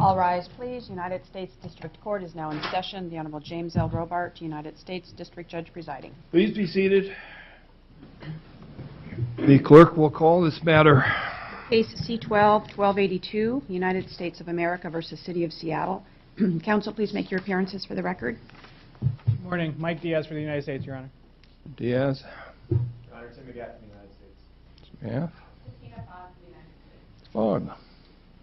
All rise, please. United States District Court is now in session. The Honorable James L. Robart, United States District Judge presiding. Please be seated. The clerk will call this matter. Case C-12-1282, United States of America versus City of Seattle. Counsel, please make your appearances for the record. Good morning. Mike Diaz for the United States, Your Honor. Diaz. Your Honor, Tim McGatt from the United States. Smith. Vaughn.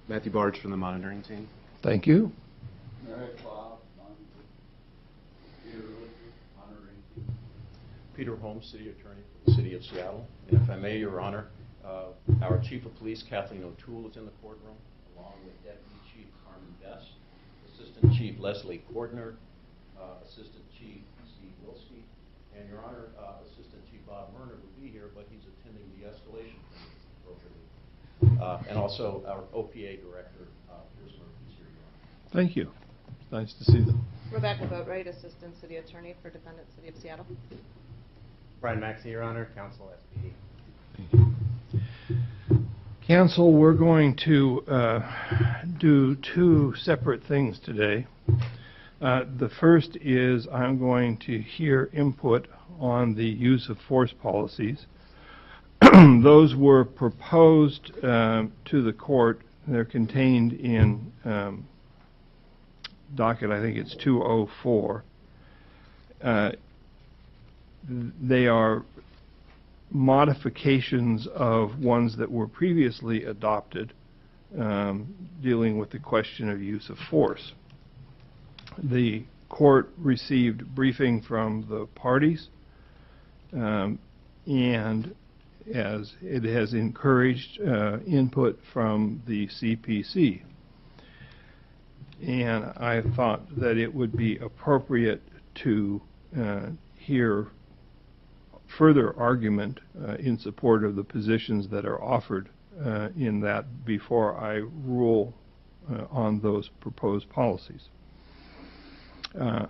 Matthew Barge from the monitoring team. Thank you. Peter Holmes, City Attorney for the City of Seattle. And if I may, Your Honor, our Chief of Police, Kathleen O'Toole, is in the courtroom, along with Deputy Chief Carmen Best, Assistant Chief Leslie Cordner, Assistant Chief Steve Wilski, and Your Honor, Assistant Chief Bob Murner would be here, but he's attending the escalation appropriately. And also our OPA Director, Pierce Murphy, is here, Your Honor. Thank you. It's nice to see them. Rebecca Boatwright, Assistant City Attorney for Defendant City of Seattle. Brian Maxey, Your Honor, Counsel SPD. Counsel, we're going to do two separate things today. The first is I'm going to hear input on the use of force policies. Those were proposed to the court. They're contained in docket, I think it's 204. They are modifications of ones that were previously adopted dealing with the question of use of force. The court received briefing from the parties and as it has encouraged input from the CPC. And I thought that it would be appropriate to hear further argument in support of the positions that are offered in that before I rule on those proposed policies.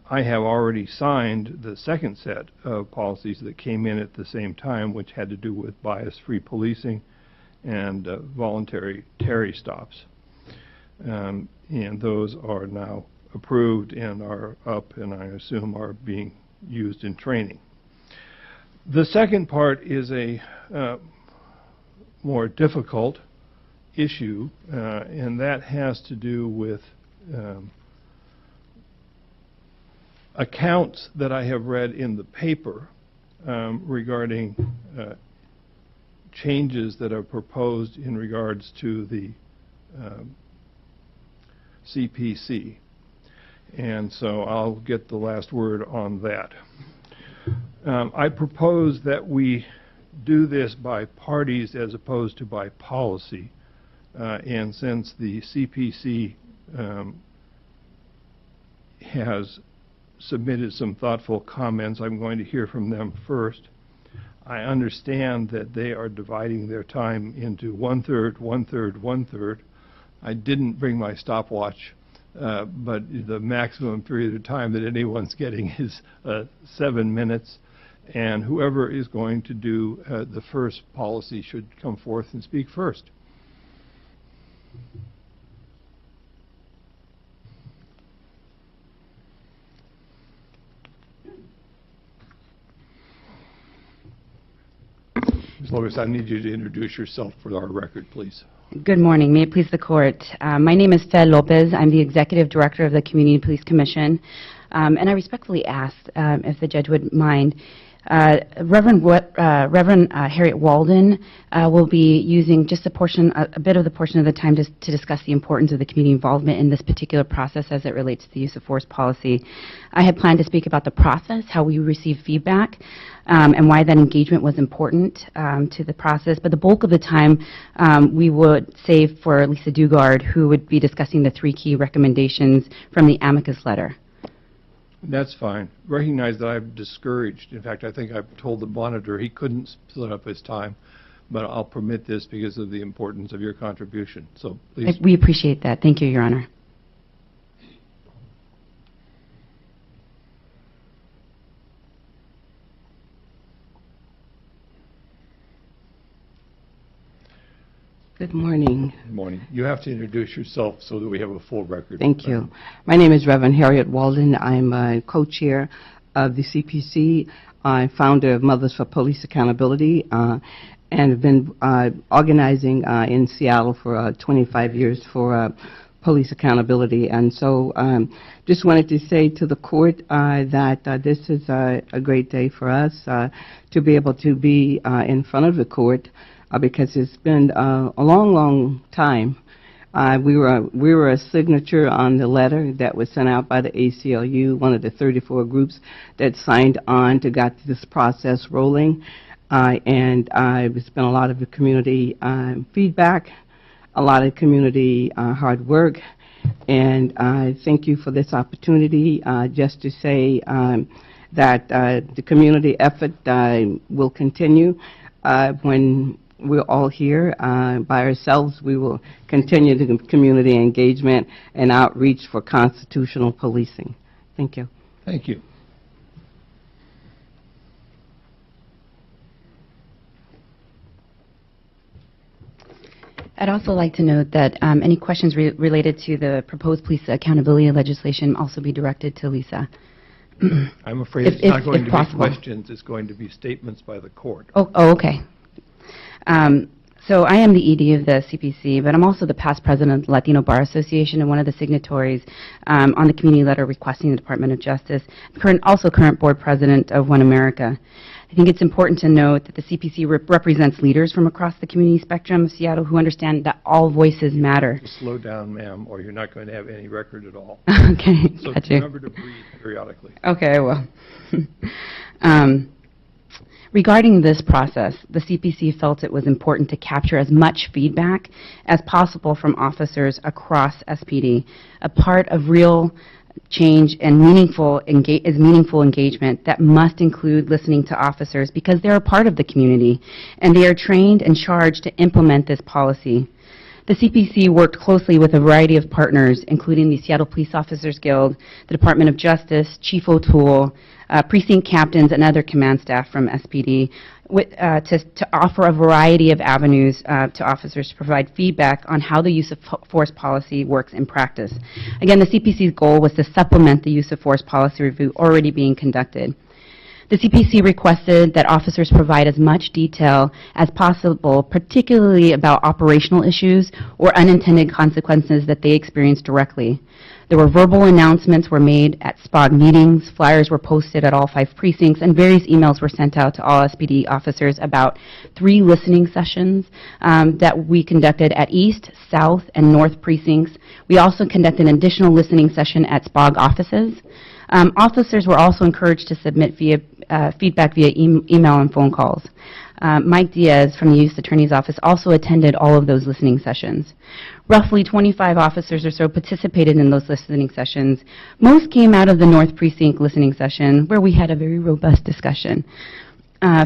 I have already signed the second set of policies that came in at the same time, which had to do with bias-free policing and voluntary Terry stops. And those are now approved and are up, and I assume are being used in training. The second part is a more difficult issue, and that has to do with accounts that I have read in the paper regarding changes that are proposed in regards to the CPC. And so I'll get the last word on that. I propose that we do this by parties as opposed to by policy. And since the CPC has submitted some thoughtful comments, I'm going to hear from them first. I understand that they are dividing their time into one-third, one-third, one-third. I didn't bring my stopwatch, but the maximum period of time that anyone's getting is 7 minutes. And whoever is going to do the first policy should come forth and speak first. Ms. Lopez, I need you to introduce yourself for our record, please. Good morning. May it please the Court. My name is Fel Lopez. I'm the Executive Director of the Community Police Commission. And I respectfully ask if the judge would mind. Reverend Harriet Walden will be using just a bit of the portion of the time to discuss the importance of the community involvement in this particular process as it relates to the use of force policy. I had planned to speak about the process, how we receive feedback, and why that engagement was important to the process. But the bulk of the time we would save for Lisa Dugard, who would be discussing the 3 key recommendations from the amicus letter. That's fine. Recognize that I'm discouraged. In fact, I think I've told the monitor he couldn't split up his time, but I'll permit this because of the importance of your contribution. So please. We appreciate that. Thank you, Your Honor. Good morning. Good morning. You have to introduce yourself so that we have a full record. Thank you. My name is Reverend Harriet Walden. I'm a co-chair of the CPC. I'm founder of Mothers for Police Accountability and have been organizing in Seattle for 25 years for police accountability. And so just wanted to say to the court that this is a great day for us to be able to be in front of the court because it's been a long, long time. We were a signature on the letter that was sent out by the ACLU, one of the 34 groups that signed on to get this process rolling. And it's been a lot of the community feedback, a lot of community hard work. And I thank you for this opportunity just to say that the community effort will continue when we're all here by ourselves. We will continue the community engagement and outreach for constitutional policing. Thank you. Thank you. I'd also like to note that any questions related to the proposed police accountability legislation also be directed to Lisa. I'm afraid it's not going to be questions. It's going to be statements by the court. Oh, okay. So I am the ED of the CPC, but I'm also the past president of the Latino Bar Association and one of the signatories on the community letter requesting the Department of Justice, also current board president of One America. I think it's important to note that the CPC represents leaders from across the community spectrum of Seattle who understand that all voices matter. Just slow down, ma'am, or you're not going to have any record at all. Okay, so got you. Remember to breathe periodically. Okay, I will. Regarding this process, the CPC felt it was important to capture as much feedback as possible from officers across SPD. A part of real change and meaningful engagement that must include listening to officers because they're a part of the community and they are trained and charged to implement this policy. The CPC worked closely with a variety of partners, including the Seattle Police Officers Guild, the Department of Justice, Chief O'Toole, precinct captains, and other command staff from SPD to offer a variety of avenues to officers to provide feedback on how the use of force policy works in practice. Again, the CPC's goal was to supplement the use of force policy review already being conducted. The CPC requested that officers provide as much detail as possible, particularly about operational issues or unintended consequences that they experienced directly. There were verbal announcements were made at SPOG meetings, flyers were posted at all 5 precincts, and various emails were sent out to all SPD officers about 3 listening sessions that we conducted at East, South, and North precincts. We also conducted an additional listening session at SPOG offices. Officers were also encouraged to submit feedback via email and phone calls. Mike Diaz from the U.S. Attorney's Office also attended all of those listening sessions. Roughly 25 officers or so participated in those listening sessions. Most came out of the North Precinct listening session, where we had a very robust discussion.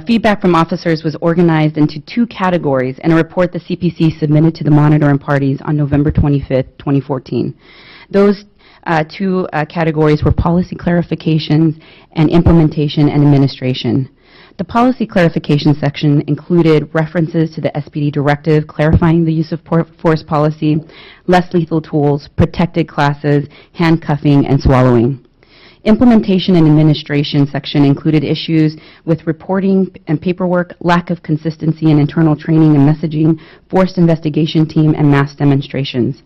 Feedback from officers was organized into 2 categories in a report the CPC submitted to the monitor and parties on November 25th, 2014. Those 2 categories were policy clarifications and implementation and administration. The policy clarification section included references to the SPD directive clarifying the use of force policy, less lethal tools, protected classes, handcuffing, and swallowing. Implementation and administration section included issues with reporting and paperwork, lack of consistency in internal training and messaging, forced investigation team, and mass demonstrations.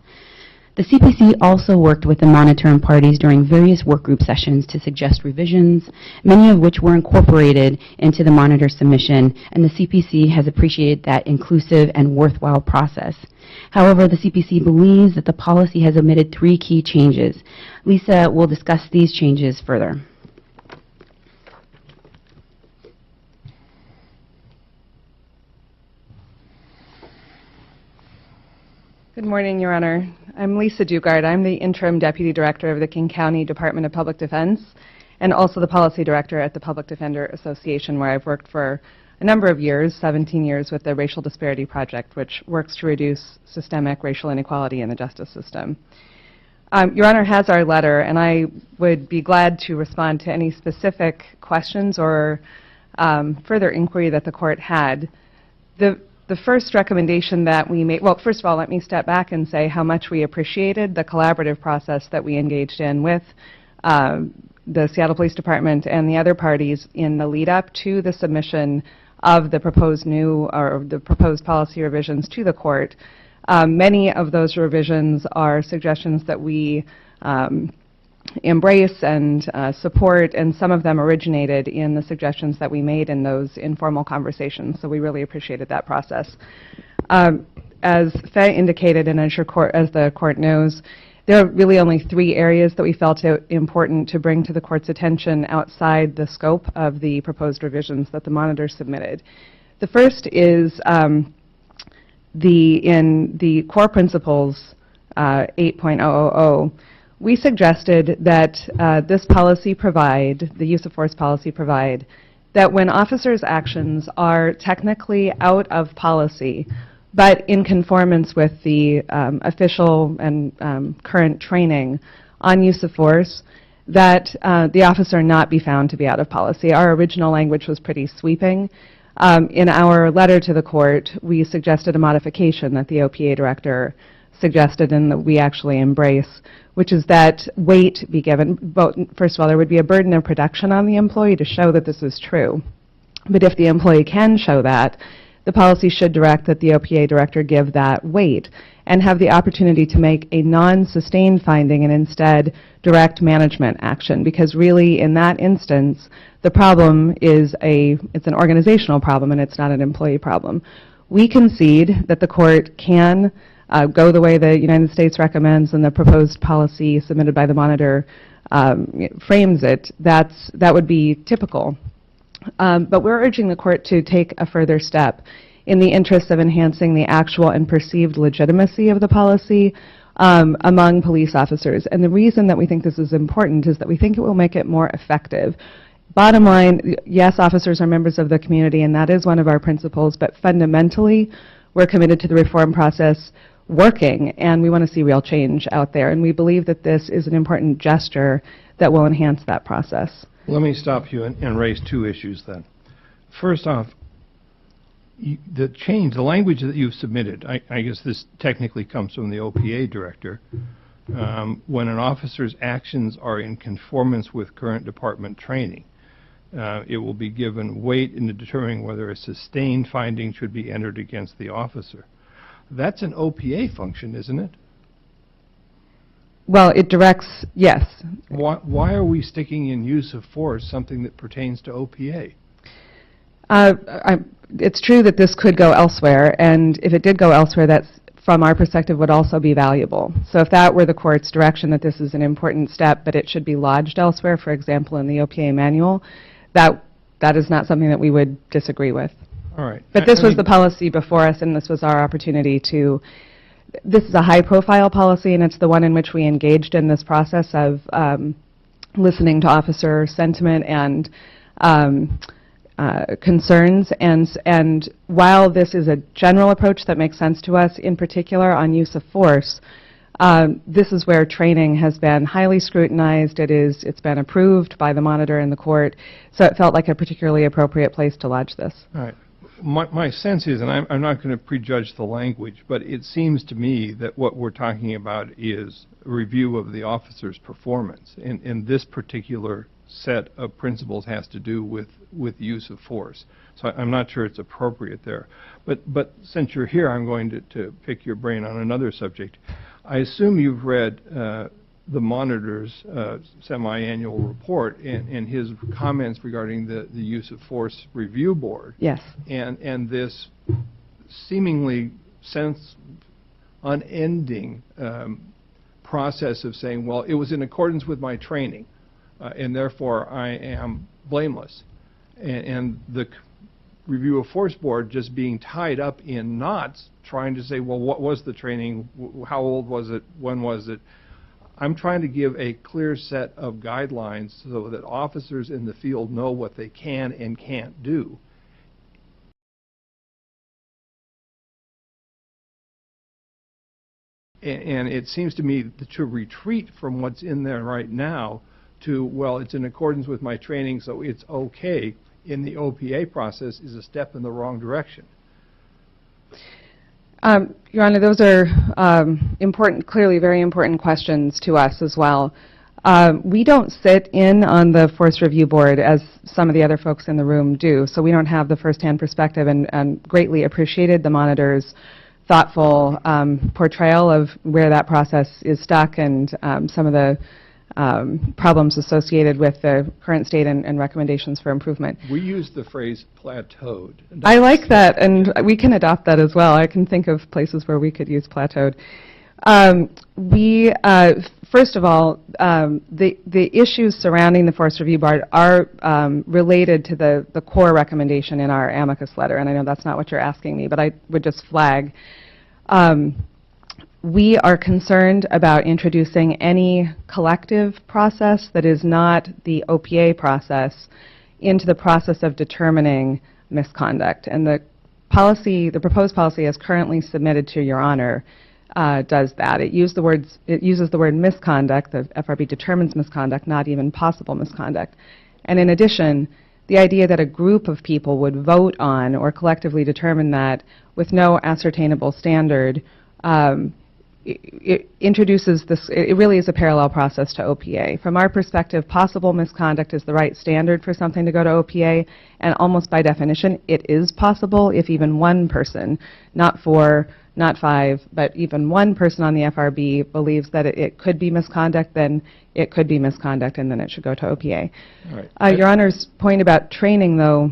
The CPC also worked with the monitor and parties during various workgroup sessions to suggest revisions, many of which were incorporated into the monitor submission, and the CPC has appreciated that inclusive and worthwhile process. However, the CPC believes that the policy has omitted 3 key changes. Lisa will discuss these changes further. Good morning, Your Honor. I'm Lisa Dugard. I'm the Interim Deputy Director of the King County Department of Public Defense and also the Policy Director at the Public Defender Association, where I've worked for a number of years, 17 years, with the Racial Disparity Project, which works to reduce systemic racial inequality in the justice system. Your Honor has our letter, and I would be glad to respond to any specific questions or further inquiry that the court had. The The first recommendation that we made, well, first of all, let me step back and say how much we appreciated the collaborative process that we engaged in with the Seattle Police Department and the other parties in the lead up to the submission of the proposed policy revisions to the court. Many of those revisions are suggestions that we embrace and support, and some of them originated in the suggestions that we made in those informal conversations, so we really appreciated that process. As Faye indicated, and as the court knows, there are really only 3 areas that we felt it important to bring to the court's attention outside the scope of the proposed revisions that the monitor submitted. The first is in the core principles 8.000, we suggested that this policy provide, the use of force policy provide, that when officers' actions are technically out of policy, but in conformance with the official and current training on use of force, that the officer not be found to be out of policy. Our original language was pretty sweeping. In our letter to the court, we suggested a modification that the OPA director suggested and that we actually embrace, which is that weight be given. First of all, there would be a burden of production on the employee to show that this is true. But if the employee can show that, the policy should direct that the OPA director give that weight and have the opportunity to make a non-sustained finding and instead direct management action, because really in that instance the problem is it's an organizational problem and it's not an employee problem. We concede that the court can go the way the United States recommends and the proposed policy submitted by the monitor frames it. That would be typical. But we're urging the court to take a further step in the interest of enhancing the actual and perceived legitimacy of the policy among police officers. And the reason that we think this is important is that we think it will make it more effective. Bottom line, yes, officers are members of the community, and that is one of our principles, but fundamentally, we're committed to the reform process working, and we want to see real change out there. And we believe that this is an important gesture that will enhance that process. Let me stop you and raise 2 issues then. First off, the language that you've submitted, I guess this technically comes from the OPA director, when an officer's actions are in conformance with current department training, it will be given weight in determining whether a sustained finding should be entered against the officer. That's an OPA function, isn't it? Well, it directs, yes. Why are we sticking in use of force something that pertains to OPA? It's true that this could go elsewhere, and if it did go elsewhere, that's, from our perspective, would also be valuable. So if that were the court's direction that this is an important step, but it should be lodged elsewhere, for example, in the OPA manual, that is not something that we would disagree with. All right. But this was the policy before us, and this was our opportunity to. This is a high-profile policy, and it's the one in which we engaged in this process of listening to officer sentiment and concerns. And while this is a general approach that makes sense to us, in particular on use of force, this is where training has been highly scrutinized. It's been approved by the monitor and the court, so it felt like a particularly appropriate place to lodge this. All right. My sense is, and I'm not going to prejudge the language, but it seems to me that what we're talking about is a review of the officer's performance. And this particular set of principles has to do with use of force. So I'm not sure it's appropriate there. But since you're here, I'm going to pick your brain on another subject. I assume you've read the monitor's semi-annual report and his comments regarding the use of force review board. Yes. And this seemingly unending process of saying, well, it was in accordance with my training, and therefore I am blameless. And the review of force board just being tied up in knots, trying to say, well, what was the training? How old was it? When was it? I'm trying to give a clear set of guidelines so that officers in the field know what they can and can't do. And it seems to me to retreat from what's in there right now to, well, it's in accordance with my training, so it's okay, in the OPA process is a step in the wrong direction. Your Honor, those are important, clearly very important questions to us as well. We don't sit in on the Force Review Board as some of the other folks in the room do, so we don't have the firsthand perspective, and greatly appreciated the monitor's thoughtful portrayal of where that process is stuck and some of the problems associated with the current state and recommendations for improvement. We use the phrase plateaued. I like that, and we can adopt that as well. I can think of places where we could use plateaued. First of all, the issues surrounding the Force Review Board are related to the core recommendation in our amicus letter, and I know that's not what you're asking me, but I would just flag. We are concerned about introducing any collective process that is not the OPA process into the process of determining misconduct. And the proposed policy as currently submitted to Your Honor does that. It uses the word misconduct. The FRB determines misconduct, not even possible misconduct. And in addition, the idea that a group of people would vote on or collectively determine that with no ascertainable standard, it introduces this, it really is a parallel process to OPA. From our perspective, possible misconduct is the right standard for something to go to OPA, and almost by definition, it is possible if even one person, not 4, not 5, but even one person on the FRB believes that it could be misconduct, then it could be misconduct, and then it should go to OPA. All right. Your Honor's point about training, though,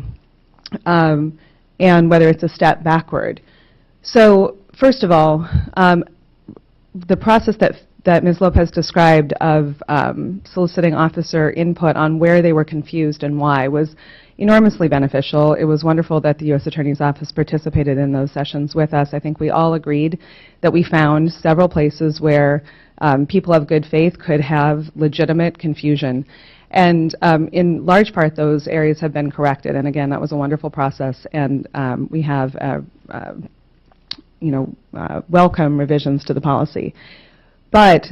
and whether it's a step backward. So, first of all, the process that Ms. Lopez described of soliciting officer input on where they were confused and why was enormously beneficial. It was wonderful that the U.S. Attorney's Office participated in those sessions with us. I think we all agreed that we found several places where people of good faith could have legitimate confusion. And in large part, those areas have been corrected. And again, that was a wonderful process, and we have welcome revisions to the policy. But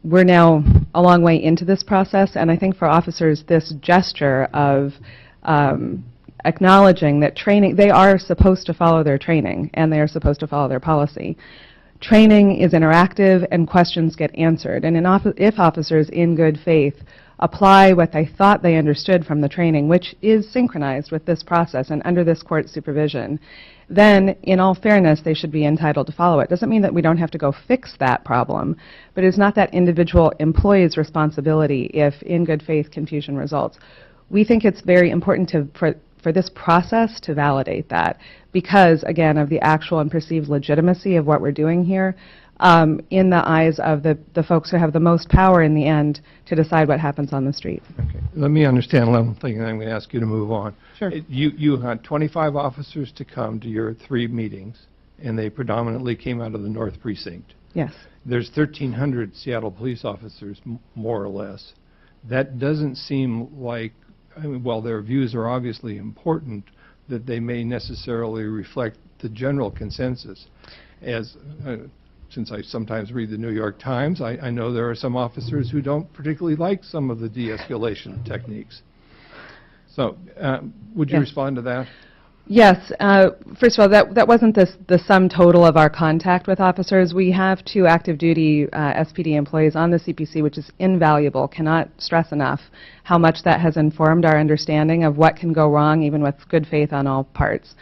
we're now a long way into this process, and I think for officers, this gesture of acknowledging that training, they are supposed to follow their training, and they are supposed to follow their policy. Training is interactive, and questions get answered. And if officers in good faith apply what they thought they understood from the training, which is synchronized with this process and under this court's supervision, then, in all fairness, they should be entitled to follow it. Doesn't mean that we don't have to go fix that problem, but it's not that individual employee's responsibility if, in good faith, confusion results. We think it's very important for this process to validate that because, again, of the actual and perceived legitimacy of what we're doing here in the eyes of the folks who have the most power in the end to decide what happens on the street. Okay. Let me understand one thing, and I'm going to ask you to move on. Sure. You had 25 officers to come to your 3 meetings, and they predominantly came out of the North Precinct. Yes. There's 1,300 Seattle police officers, more or less. That doesn't seem like, I mean, while their views are obviously important, that they may necessarily reflect the general consensus. As since I sometimes read the New York Times, I know there are some officers who don't particularly like some of the de-escalation techniques. So would you respond to that? Yes. First of all, that wasn't the sum total of our contact with officers. We have 2 active duty SPD employees on the CPC, which is invaluable. Cannot stress enough how much that has informed our understanding of what can go wrong, even with good faith on all parts.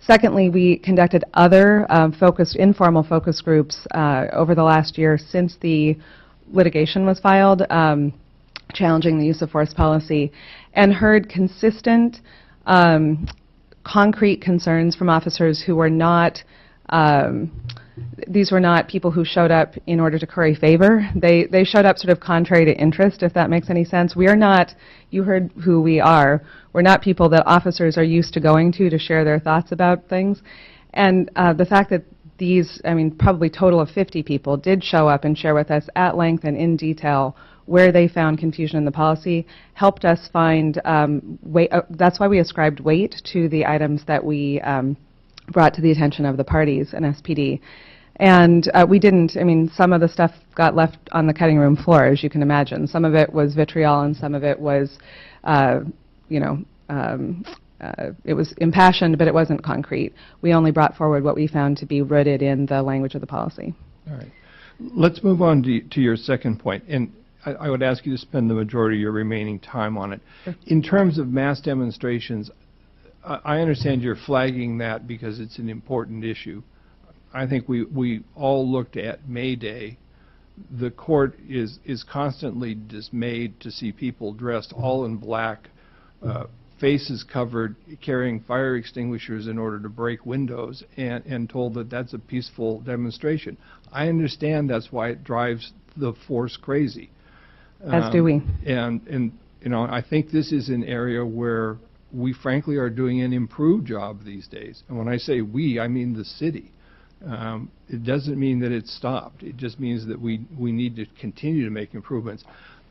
Secondly, we conducted other informal focus groups over the last year since the litigation was filed, challenging the use of force policy, and heard consistent, concrete concerns from officers who were not, these were not people who showed up in order to curry favor. They showed up sort of contrary to interest, if that makes any sense. We are not, you heard who we are. We're not people that officers are used to going to share their thoughts about things. And the fact that these, I mean, probably total of 50 people did show up and share with us at length and in detail where they found confusion in the policy helped us find weight. That's why we ascribed weight to the items that we brought to the attention of the parties and SPD. And we didn't, I mean, some of the stuff got left on the cutting room floor, as you can imagine. Some of it was vitriol and some of it was, it was impassioned, but it wasn't concrete. We only brought forward what we found to be rooted in the language of the policy. All right. Let's move on to your second point, and I would ask you to spend the majority of your remaining time on it. Sure. In terms of mass demonstrations, I understand you're flagging that because it's an important issue. I think we all looked at May Day. The court is constantly dismayed to see people dressed all in black, faces covered, carrying fire extinguishers in order to break windows, and told that that's a peaceful demonstration. I understand that's why it drives the force crazy. As do we. And you know, I think this is an area where we frankly are doing an improved job these days. And when I say we, I mean the city. It doesn't mean that it's stopped. It just means that we need to continue to make improvements.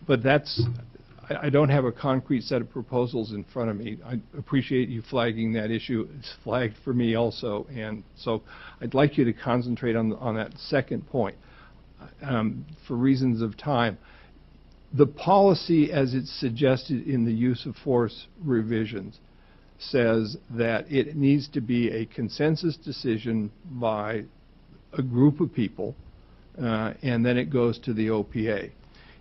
But I don't have a concrete set of proposals in front of me. I appreciate you flagging that issue. It's flagged for me also. And so I'd like you to concentrate on that second point. For reasons of time, the policy as it's suggested in the use of force revisions says that it needs to be a consensus decision by a group of people, and then it goes to the OPA.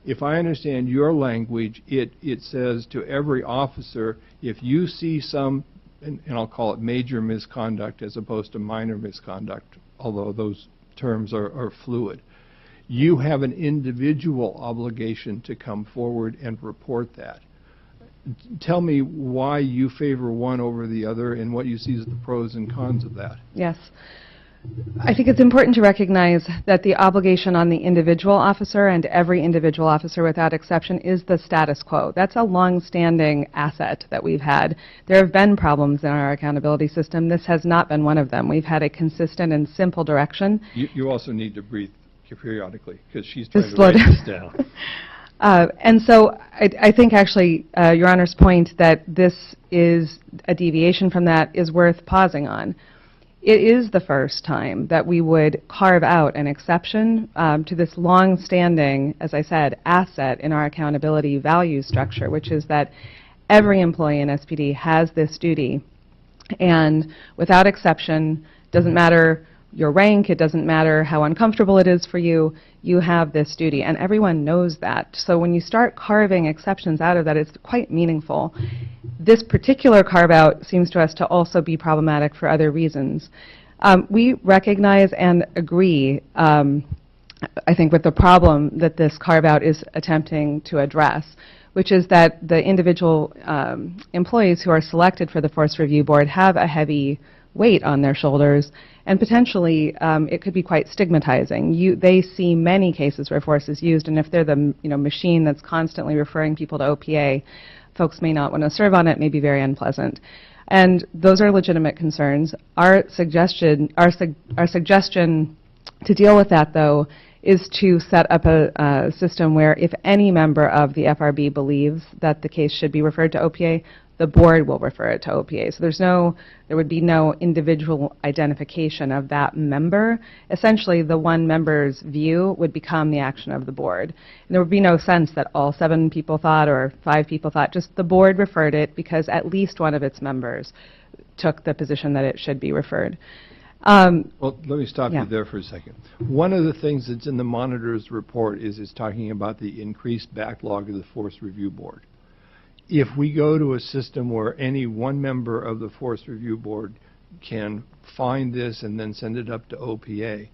If I understand your language, it says to every officer, if you see some, and I'll call it major misconduct as opposed to minor misconduct, although those terms are fluid, you have an individual obligation to come forward and report that. Tell me why you favor one over the other and what you see as the pros and cons of that. Yes. I think it's important to recognize that the obligation on the individual officer and every individual officer without exception is the status quo. That's a long-standing asset that we've had. There have been problems in our accountability system. This has not been one of them. We've had a consistent and simple direction. You also need to breathe periodically because she's trying Just to write this down. And so I think actually Your Honor's point that this is a deviation from that is worth pausing on. It is the first time that we would carve out an exception to this long-standing, as I said, asset in our accountability value structure, which is that every employee in SPD has this duty. And without exception, doesn't matter your rank, it doesn't matter how uncomfortable it is for you, you have this duty, and everyone knows that. So when you start carving exceptions out of that, it's quite meaningful. This particular carve-out seems to us to also be problematic for other reasons. We recognize and agree, I think, with the problem that this carve-out is attempting to address, which is that the individual employees who are selected for the Force Review Board have a heavy weight on their shoulders, and potentially it could be quite stigmatizing. They see many cases where force is used, and if they're the machine that's constantly referring people to OPA, folks may not want to serve on it, may be very unpleasant. And those are legitimate concerns. Our suggestion to deal with that, though, is to set up a system where if any member of the FRB believes that the case should be referred to OPA, the board will refer it to OPA. So there would be no individual identification of that member. Essentially, the one member's view would become the action of the board. And there would be no sense that all 7 people thought or 5 people thought. Just the board referred it because at least one of its members took the position that it should be referred. Well, let me stop Yeah. you there for a second. One of the things that's in the monitor's report is it's talking about the increased backlog of the Force Review Board. If we go to a system where any one member of the Force Review Board can find this and then send it up to OPA,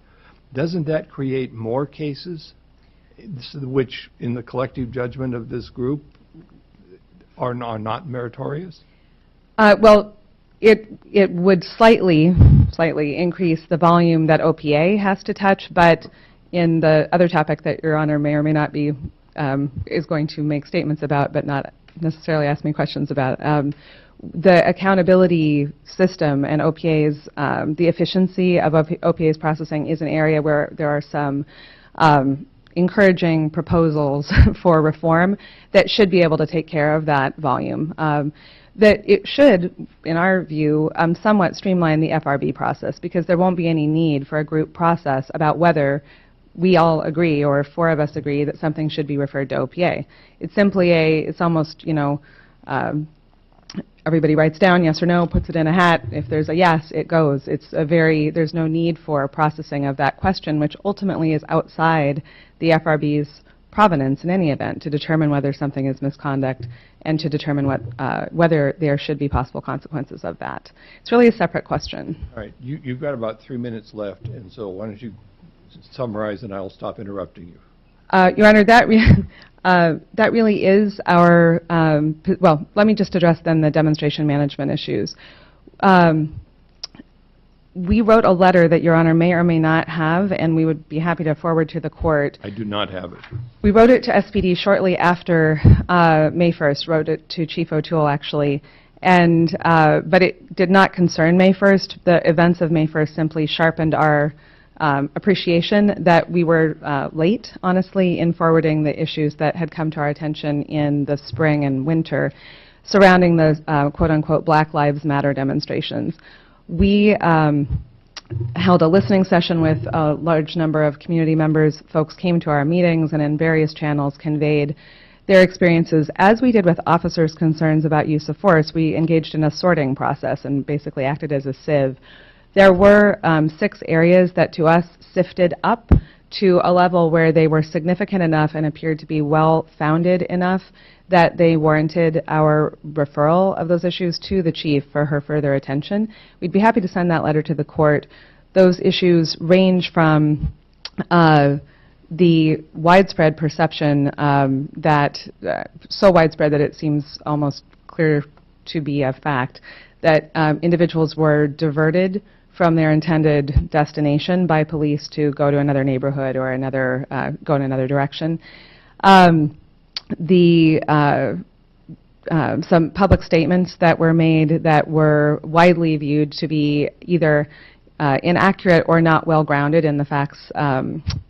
doesn't that create more cases, which in the collective judgment of this group are not meritorious? Well, it would slightly increase the volume that OPA has to touch, but in the other topic that Your Honor may or may not be is going to make statements about, but not necessarily ask me questions about, the accountability system and OPA's, the efficiency of OPA's processing is an area where there are some encouraging proposals for reform that should be able to take care of that volume. That it should, in our view, somewhat streamline the FRB process, because there won't be any need for a group process about whether we all agree, or 4 of us agree, that something should be referred to OPA. It's simply it's almost, everybody writes down yes or no, puts it in a hat. If there's a yes, it goes. There's no need for processing of that question, which ultimately is outside the FRB's provenance in any event, to determine whether something is misconduct and to determine whether there should be possible consequences of that. It's really a separate question. All right, you've got about 3 minutes left, and so why don't you summarize, and I'll stop interrupting you. Your Honor, that really is our, well, let me just address then the demonstration management issues. We wrote a letter that Your Honor may or may not have, and we would be happy to forward to the court. I do not have it. We wrote it to SPD shortly after May 1st, wrote it to Chief O'Toole, actually, and but it did not concern May 1st. The events of May 1st simply sharpened our appreciation that we were late, honestly, in forwarding the issues that had come to our attention in the spring and winter surrounding the quote-unquote Black Lives Matter demonstrations. We held a listening session with a large number of community members. Folks came to our meetings and in various channels conveyed their experiences. As we did with officers' concerns about use of force, we engaged in a sorting process and basically acted as a sieve. There were 6 areas that to us sifted up to a level where they were significant enough and appeared to be well-founded enough that they warranted our referral of those issues to the chief for her further attention. We'd be happy to send that letter to the court. Those issues range from the widespread perception that, so widespread that it seems almost clear to be a fact, that individuals were diverted from their intended destination by police to go to another neighborhood or go in another direction. Some public statements that were made that were widely viewed to be either inaccurate or not well grounded in the facts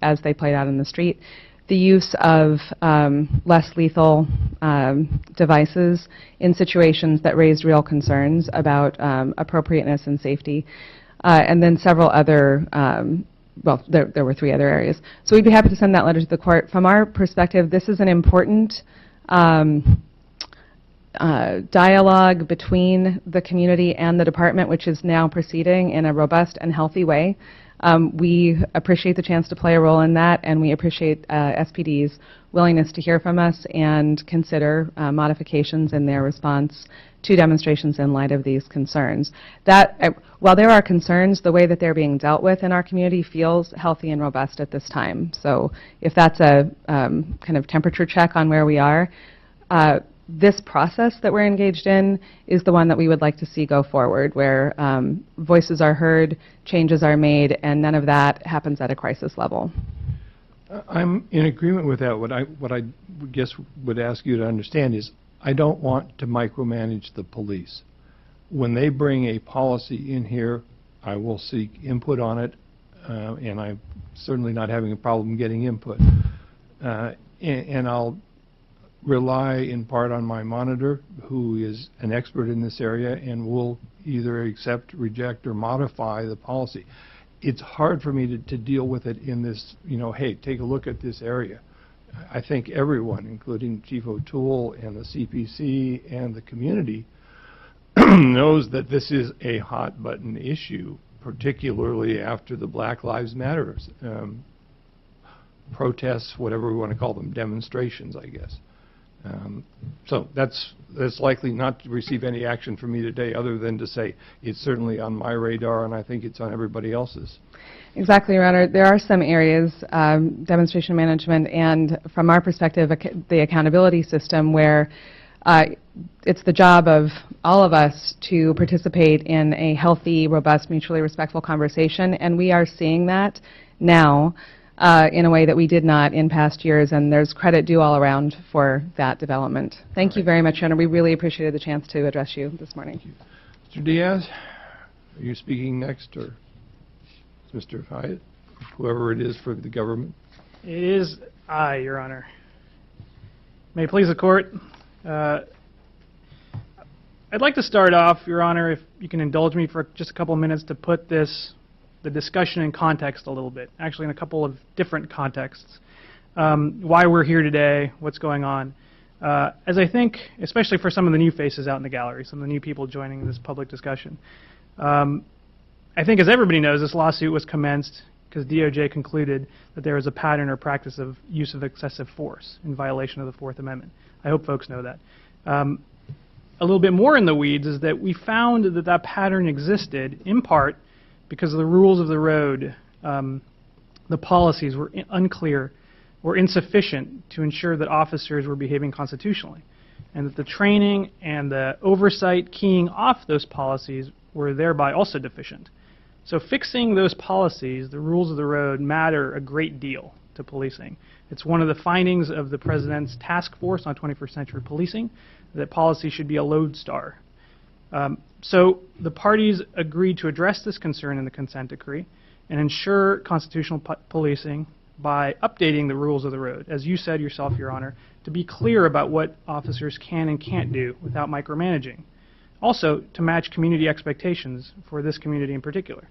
as they played out in the street. The use of less lethal devices in situations that raised real concerns about appropriateness and safety. And then several other, well, there were 3 other areas. So we'd be happy to send that letter to the court. From our perspective, this is an important dialogue between the community and the department, which is now proceeding in a robust and healthy way. We appreciate the chance to play a role in that, and we appreciate SPD's willingness to hear from us and consider modifications in their response to demonstrations in light of these concerns. That, while there are concerns, the way that they're being dealt with in our community feels healthy and robust at this time. So if that's a kind of temperature check on where we are, this process that we're engaged in is the one that we would like to see go forward, where voices are heard, changes are made, and none of that happens at a crisis level. I'm in agreement with that. What I guess would ask you to understand is I don't want to micromanage the police. When they bring a policy in here, I will seek input on it, and I'm certainly not having a problem getting input. And I'll rely in part on my monitor, who is an expert in this area, and will either accept, reject, or modify the policy. It's hard for me to deal with it in this, hey, take a look at this area. I think everyone, including Chief O'Toole and the CPC and the community, knows that this is a hot-button issue, particularly after the Black Lives Matter protests, whatever we want to call them, demonstrations, I guess. So that's likely not to receive any action from me today other than to say it's certainly on my radar and I think it's on everybody else's. Exactly, Your Honor. There are some areas, demonstration management and, from our perspective, the accountability system, where it's the job of all of us to participate in a healthy, robust, mutually respectful conversation, and we are seeing that now in a way that we did not in past years, and there's credit due all around for that development. Thank you very much, Your Honor. We really appreciated the chance to address you this morning. Thank you. Mr. Diaz, are you speaking next, or is Mr. Hyatt, whoever it is for the government? It is I, Your Honor. May it please the court. I'd like to start off, Your Honor, if you can indulge me for just a couple of minutes to put the discussion in context a little bit, actually in a couple of different contexts. Why we're here today, what's going on. As I think, especially for some of the new faces out in the gallery, some of the new people joining this public discussion, I think as everybody knows, this lawsuit was commenced because DOJ concluded that there was a pattern or practice of use of excessive force in violation of the Fourth Amendment. I hope folks know that. A little bit more in the weeds is that we found that that pattern existed in part because of the rules of the road. The policies were unclear or insufficient to ensure that officers were behaving constitutionally, and that the training and the oversight keying off those policies were thereby also deficient. So fixing those policies, the rules of the road, matter a great deal to policing. It's one of the findings of the President's task force on 21st century policing, that policy should be a lodestar. So the parties agreed to address this concern in the consent decree and ensure constitutional policing by updating the rules of the road, as you said yourself, Your Honor, to be clear about what officers can and can't do without micromanaging. Also, to match community expectations for this community in particular.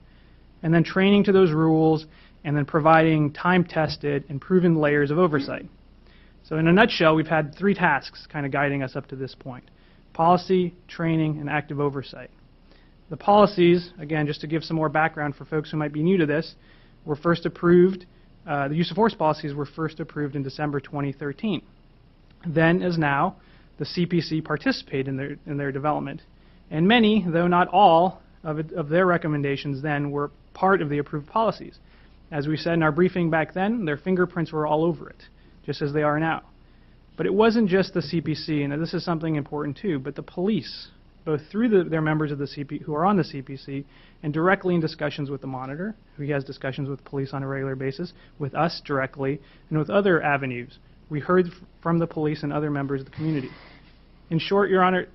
And then training to those rules, and then providing time-tested and proven layers of oversight. So in a nutshell, we've had three tasks kind of guiding us up to this point: policy, training, and active oversight. The policies, again, just to give some more background for folks who might be new to this, were first approved, the use of force policies were first approved in December 2013. Then, as now, the CPC participated in their development. And many, though not all, of their recommendations then were part of the approved policies. As we said in our briefing back then, their fingerprints were all over it, just as they are now. But it wasn't just the CPC, and this is something important too, but the police, both through their members of the CPC who are on the CPC, and directly in discussions with the monitor, who has discussions with police on a regular basis, with us directly, and with other avenues. We heard from the police and other members of the community. In short, Your Honor,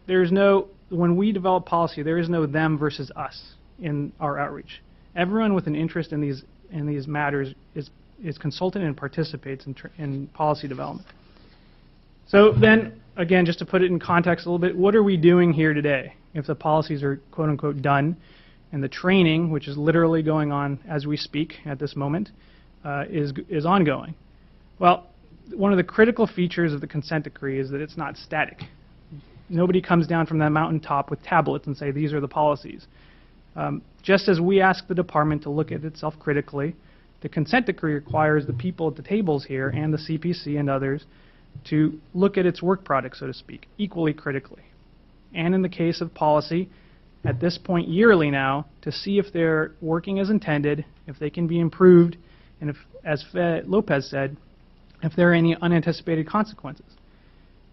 when we develop policy, there is no them versus us in our outreach. Everyone with an interest in these matters is consulted and participates in policy development. So then, again, just to put it in context a little bit, what are we doing here today if the policies are quote-unquote done and the training, which is literally going on as we speak at this moment, is ongoing? Well, one of the critical features of the consent decree is that it's not static. Nobody comes down from that mountaintop with tablets and say, these are the policies. Just as we ask the department to look at itself critically, the consent decree requires the people at the tables here and the CPC and others to look at its work product, so to speak, equally critically. And in the case of policy, at this point yearly now, to see if they're working as intended, if they can be improved, and if, as Lopez said, if there are any unanticipated consequences.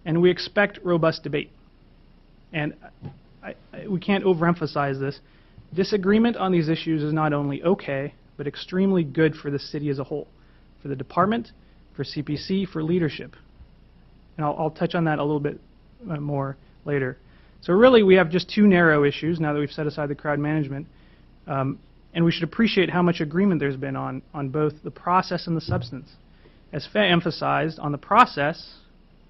And we expect robust debate. And we can't overemphasize this. Disagreement on these issues is not only okay, but extremely good for the city as a whole, for the department, for CPC, for leadership. And I'll touch on that a little bit more later. So really, we have just two narrow issues now that we've set aside the crowd management. And we should appreciate how much agreement there's been on both the process and the substance. As Faye emphasized, on the process,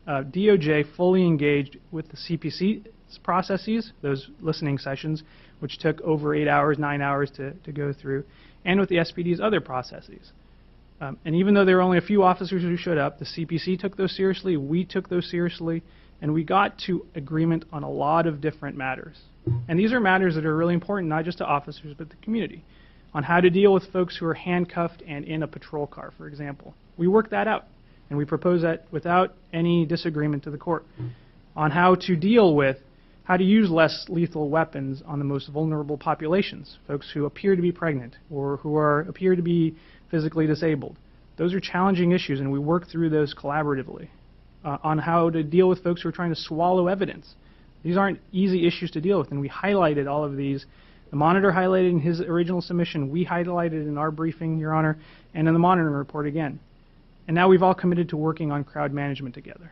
DOJ fully engaged with the CPC's processes, those listening sessions, which took over 8 hours, 9 hours to go through, and with the SPD's other processes. And even though there were only a few officers who showed up, the CPC took those seriously, we took those seriously, and we got to agreement on a lot of different matters. And these are matters that are really important, not just to officers, but the community, on how to deal with folks who are handcuffed and in a patrol car, for example. We worked that out, and we proposed that without any disagreement to the court, on how to deal with how to use less lethal weapons on the most vulnerable populations, folks who appear to be pregnant or who appear to be physically disabled. Those are challenging issues, and we work through those collaboratively. On how to deal with folks who are trying to swallow evidence. These aren't easy issues to deal with, and we highlighted all of these. The monitor highlighted in his original submission, we highlighted in our briefing, Your Honor, and in the monitoring report again. And now we've all committed to working on crowd management together.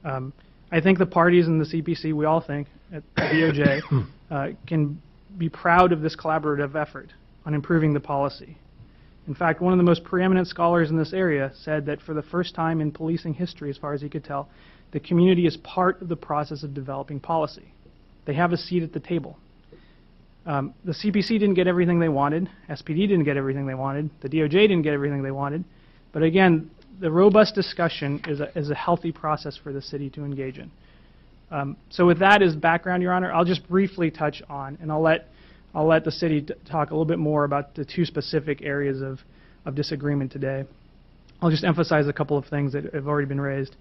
I think the parties in the CPC, we all think, at DOJ, can be proud of this collaborative effort on improving the policy. In fact, one of the most preeminent scholars in this area said that for the first time in policing history, as far as he could tell, the community is part of the process of developing policy. They have a seat at the table. The CPC didn't get everything they wanted. SPD didn't get everything they wanted. The DOJ didn't get everything they wanted. But again, the robust discussion is a healthy process for the city to engage in. So with that as background, Your Honor, I'll just briefly touch on, and I'll let the city talk a little bit more about the two specific areas of disagreement today. I'll just emphasize a couple of things that have already been raised.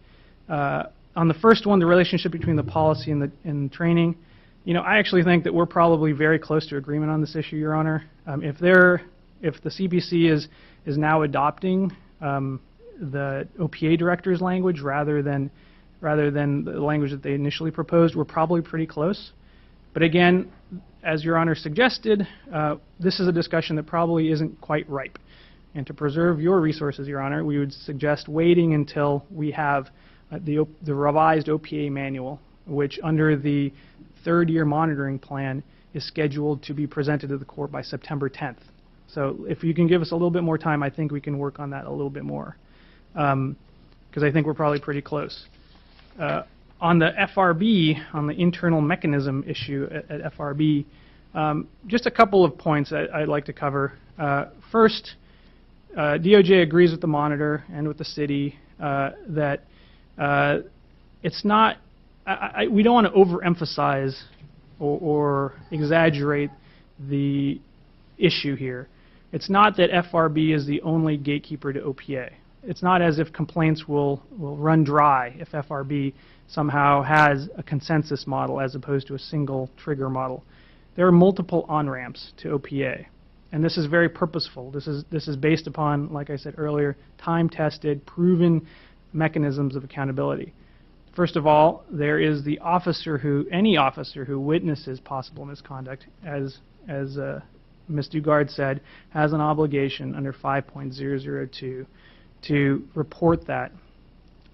On the first one, the relationship between the policy and training, I actually think that we're probably very close to agreement on this issue, Your Honor. If the CPC is now adopting the OPA director's language rather than the language that they initially proposed, we're probably pretty close. But again, as Your Honor suggested, this is a discussion that probably isn't quite ripe. And to preserve your resources, Your Honor, we would suggest waiting until we have the revised OPA manual, which under the third-year monitoring plan is scheduled to be presented to the court by September 10th. So if you can give us a little bit more time, I think we can work on that a little bit more, because I think we're probably pretty close. On the FRB, on the internal mechanism issue at FRB, just a couple of points I'd like to cover. First, DOJ agrees with the monitor and with the city that it's not, we don't want to overemphasize or exaggerate the issue here. It's not that FRB is the only gatekeeper to OPA. It's not as if complaints will run dry if FRB somehow has a consensus model as opposed to a single trigger model. There are multiple on-ramps to OPA, and this is very purposeful. This is based upon, like I said earlier, time-tested, proven mechanisms of accountability. First of all, there is the any officer who witnesses possible misconduct, as Ms. Dugard said, has an obligation under 5.002 to report that.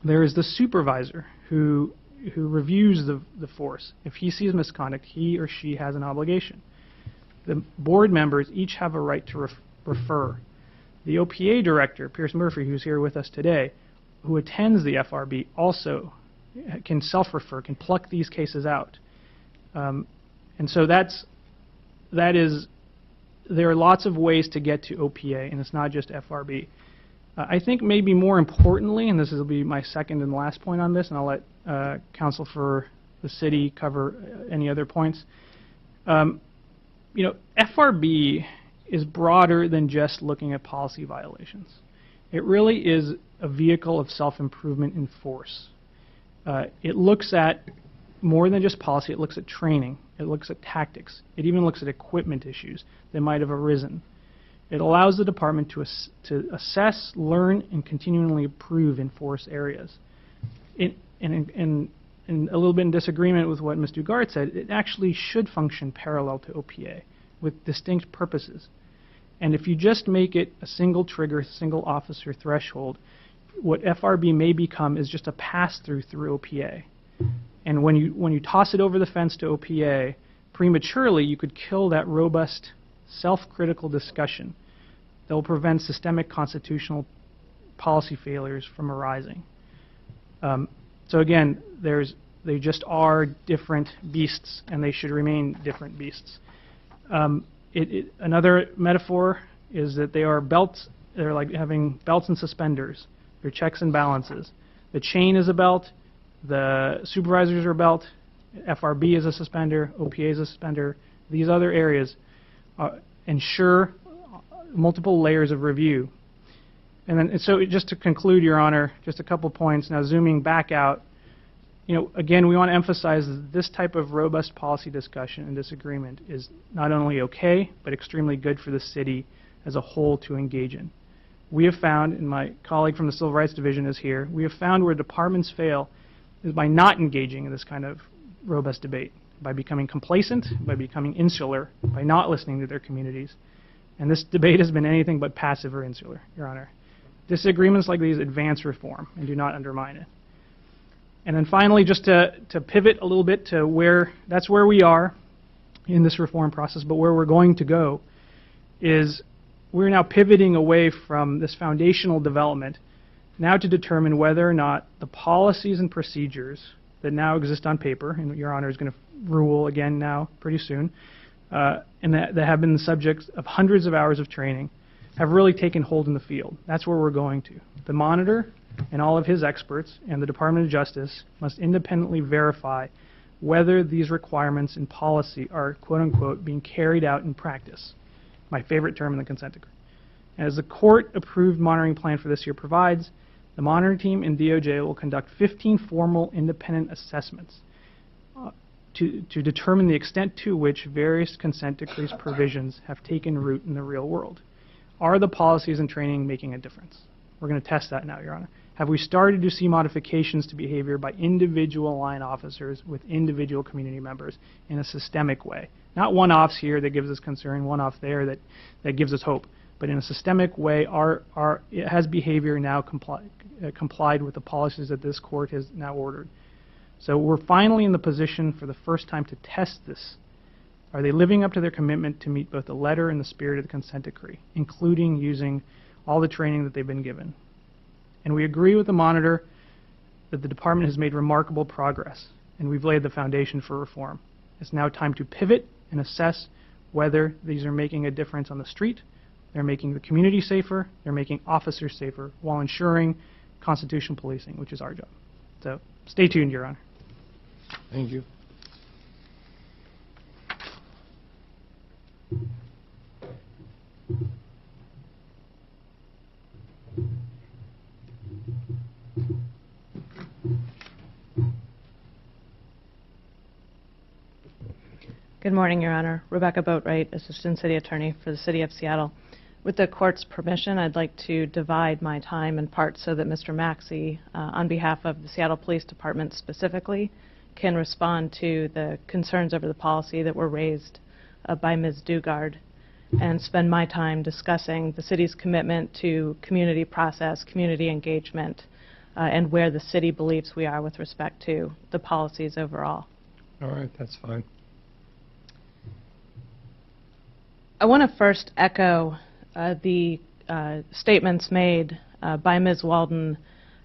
There is the supervisor who reviews the force. If he sees misconduct, he or she has an obligation. The board members each have a right to refer. The OPA director, Pierce Murphy, who's here with us today, who attends the FRB, also can self-refer, can pluck these cases out. And so there are lots of ways to get to OPA, and it's not just FRB. I think maybe more importantly, and this will be my second and last point on this, and I'll let counsel for the city cover any other points. FRB is broader than just looking at policy violations. It really is a vehicle of self-improvement in force. It looks at more than just policy. It looks at training. It looks at tactics. It even looks at equipment issues that might have arisen. It allows the department to assess, learn, and continually improve in force areas. And a little bit in disagreement with what Ms. Dugard said, it actually should function parallel to OPA with distinct purposes. And if you just make it a single trigger, single officer threshold, what FRB may become is just a pass-through through OPA. And when you toss it over the fence to OPA, prematurely you could kill that robust, self-critical discussion that will prevent systemic constitutional policy failures from arising. So again, they just are different beasts, and they should remain different beasts. Another metaphor is that they are belts. They're like having belts and suspenders. They're checks and balances. The chain is a belt. The supervisors are a belt. FRB is a suspender. OPA is a suspender. These other areas ensure multiple layers of review. And so just to conclude, Your Honor, just a couple points. Now zooming back out, again, we want to emphasize that this type of robust policy discussion and disagreement is not only okay, but extremely good for the city as a whole to engage in. We have found, and my colleague from the Civil Rights Division is here, we have found where departments fail is by not engaging in this kind of robust debate, by becoming complacent, by becoming insular, by not listening to their communities. And this debate has been anything but passive or insular, Your Honor. Disagreements like these advance reform and do not undermine it. And then finally, just to pivot a little bit to where we are in this reform process, but where we're going to go is we're now pivoting away from this foundational development now to determine whether or not the policies and procedures that now exist on paper, and Your Honor is going to rule again now pretty soon, and that have been the subject of hundreds of hours of training, have really taken hold in the field. That's where we're going to. The monitor and all of his experts and the Department of Justice must independently verify whether these requirements in policy are, quote-unquote, being carried out in practice. My favorite term in the consent decree. As the court-approved monitoring plan for this year provides, the monitoring team and DOJ will conduct 15 formal independent assessments to determine the extent to which various consent decrees provisions have taken root in the real world. Are the policies and training making a difference? We're going to test that now, Your Honor. Have we started to see modifications to behavior by individual line officers with individual community members in a systemic way? Not one-offs here that gives us concern, one-off there that gives us hope, but in a systemic way, has behavior now complied with the policies that this court has now ordered? So we're finally in the position for the first time to test this. Are they living up to their commitment to meet both the letter and the spirit of the consent decree, including using all the training that they've been given? And we agree with the monitor that the department has made remarkable progress, and we've laid the foundation for reform. It's now time to pivot and assess whether these are making a difference on the street, they're making the community safer, they're making officers safer, while ensuring constitutional policing, which is our job. So stay tuned, Your Honor. Thank you. Good morning, Your Honor. Rebecca Boatwright, Assistant City Attorney for the City of Seattle. With the court's permission, I'd like to divide my time in parts so that Mr. Maxey, on behalf of the Seattle Police Department specifically, can respond to the concerns over the policy that were raised by Ms. Dugard, and spend my time discussing the city's commitment to community process, community engagement, and where the city believes we are with respect to the policies overall. All right, that's fine. I want to first echo the statements made by Ms. Walden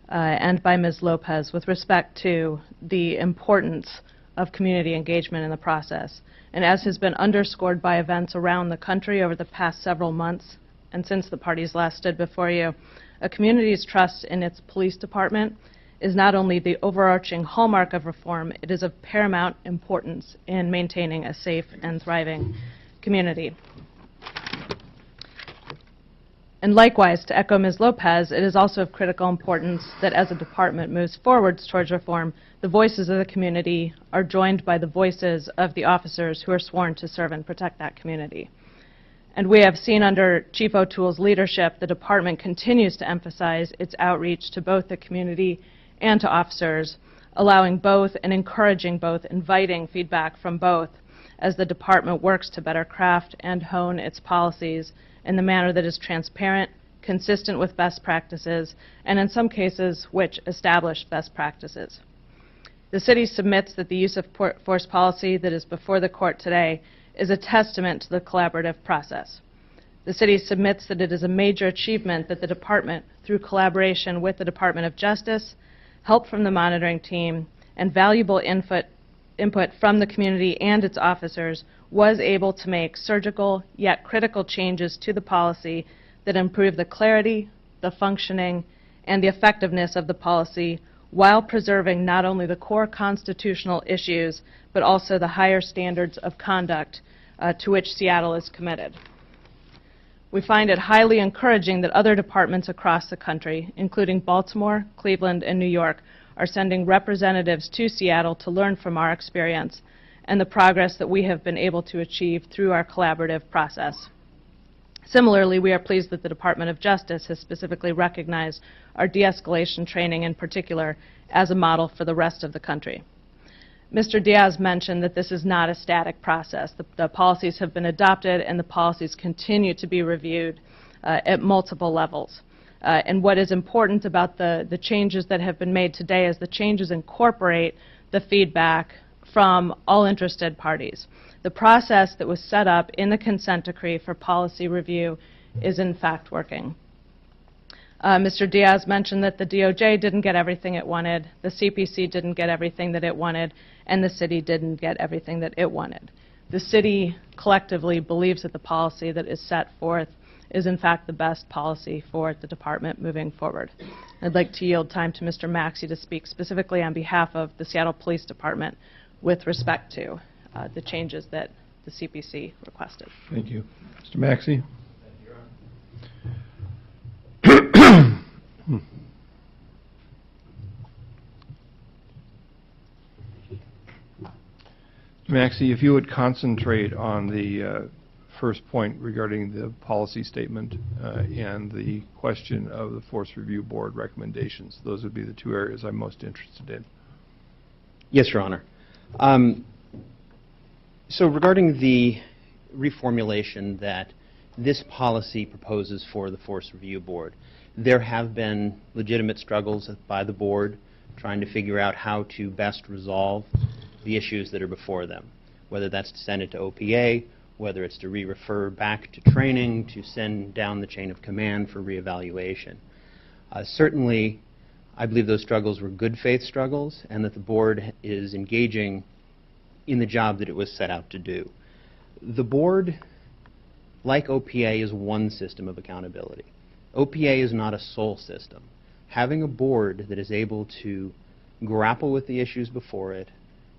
and by Ms. Lopez with respect to the importance of community engagement in the process. And as has been underscored by events around the country over the past several months and since the parties last stood before you, a community's trust in its police department is not only the overarching hallmark of reform, it is of paramount importance in maintaining a safe and thriving community. And likewise, to echo Ms. Lopez, it is also of critical importance that as a department moves forwards towards reform, the voices of the community are joined by the voices of the officers who are sworn to serve and protect that community. And we have seen under Chief O'Toole's leadership, the department continues to emphasize its outreach to both the community and to officers, allowing both and encouraging both, inviting feedback from both as the department works to better craft and hone its policies in the manner that is transparent, consistent with best practices, and in some cases, which establish best practices. The city submits that the use of force policy that is before the court today is a testament to the collaborative process. The city submits that it is a major achievement that the department, through collaboration with the Department of Justice, help from the monitoring team, and valuable input from the community and its officers, was able to make surgical yet critical changes to the policy that improve the clarity, the functioning, and the effectiveness of the policy while preserving not only the core constitutional issues but also the higher standards of conduct to which Seattle is committed. We find it highly encouraging that other departments across the country, including Baltimore, Cleveland, and New York, are sending representatives to Seattle to learn from our experience and the progress that we have been able to achieve through our collaborative process. Similarly, we are pleased that the Department of Justice has specifically recognized our de-escalation training in particular as a model for the rest of the country. Mr. Diaz mentioned that this is not a static process. The policies have been adopted and the policies continue to be reviewed at multiple levels. And what is important about the changes that have been made today is the changes incorporate the feedback from all interested parties. The process that was set up in the consent decree for policy review is in fact working. Mr. Diaz mentioned that the DOJ didn't get everything it wanted, the CPC didn't get everything that it wanted, and the city didn't get everything that it wanted. The city collectively believes that the policy that is set forth is in fact the best policy for the department moving forward. I'd like to yield time to Mr. Maxey to speak specifically on behalf of the Seattle Police Department with respect to the changes that the CPC requested. Thank you. Mr. Maxey? Maxey, if you would concentrate on the first point regarding the policy statement and the question of the Force Review Board recommendations. Those would be the two areas I'm most interested in. Yes, Your Honor. So regarding the reformulation that this policy proposes for the Force Review Board, there have been legitimate struggles by the board trying to figure out how to best resolve the issues that are before them, whether that's to send it to OPA, whether it's to re-refer back to training, to send down the chain of command for reevaluation. Certainly, I believe those struggles were good faith struggles and that the board is engaging in the job that it was set out to do. The board, like OPA, is one system of accountability. OPA is not a sole system. Having a board that is able to grapple with the issues before it,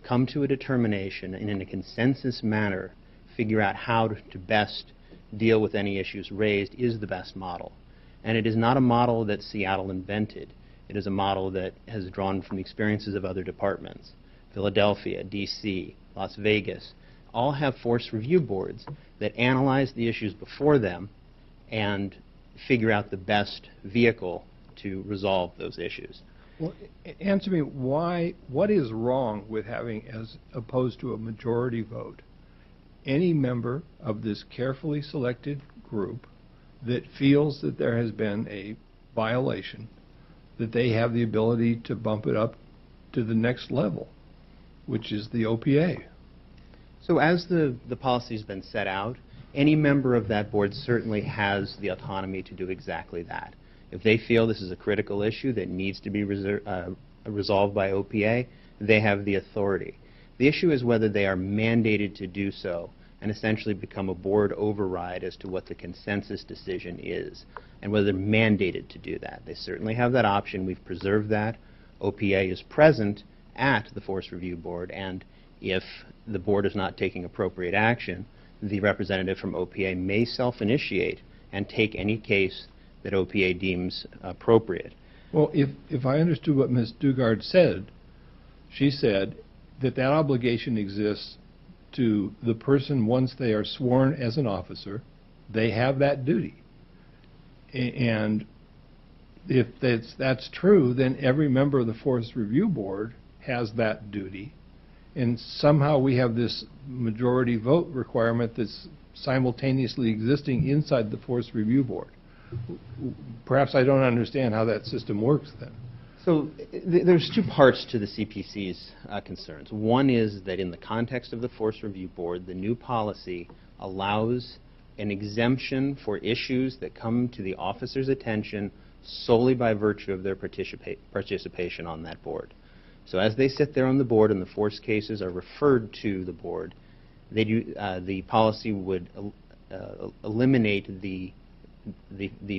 come to a determination, and in a consensus manner figure out how to best deal with any issues raised is the best model. And it is not a model that Seattle invented. It is a model that has drawn from the experiences of other departments. Philadelphia, DC, Las Vegas, all have force review boards that analyze the issues before them and figure out the best vehicle to resolve those issues. Well, answer me what is wrong with having, as opposed to a majority vote, any member of this carefully selected group that feels that there has been a violation, that they have the ability to bump it up to the next level, which is the OPA? So as the policy has been set out, any member of that board certainly has the autonomy to do exactly that. If they feel this is a critical issue that needs to be resolved by OPA, they have the authority. The issue is whether they are mandated to do so and essentially become a board override as to what the consensus decision is and whether they're mandated to do that. They certainly have that option. We've preserved that. OPA is present at the Force Review Board, and if the board is not taking appropriate action, the representative from OPA may self-initiate and take any case that OPA deems appropriate. Well, if I understood what Ms. Dugard said, she said that that obligation exists to the person once they are sworn as an officer. They have that duty. And if that's true, then every member of the Force Review Board has that duty. And somehow we have this majority vote requirement that's simultaneously existing inside the Force Review Board. Perhaps I don't understand how that system works then. So there's two parts to the CPC's concerns. One is that in the context of the Force Review Board, the new policy allows an exemption for issues that come to the officer's attention solely by virtue of their participation on that board. So as they sit there on the board and the force cases are referred to the board, they do, the policy would eliminate the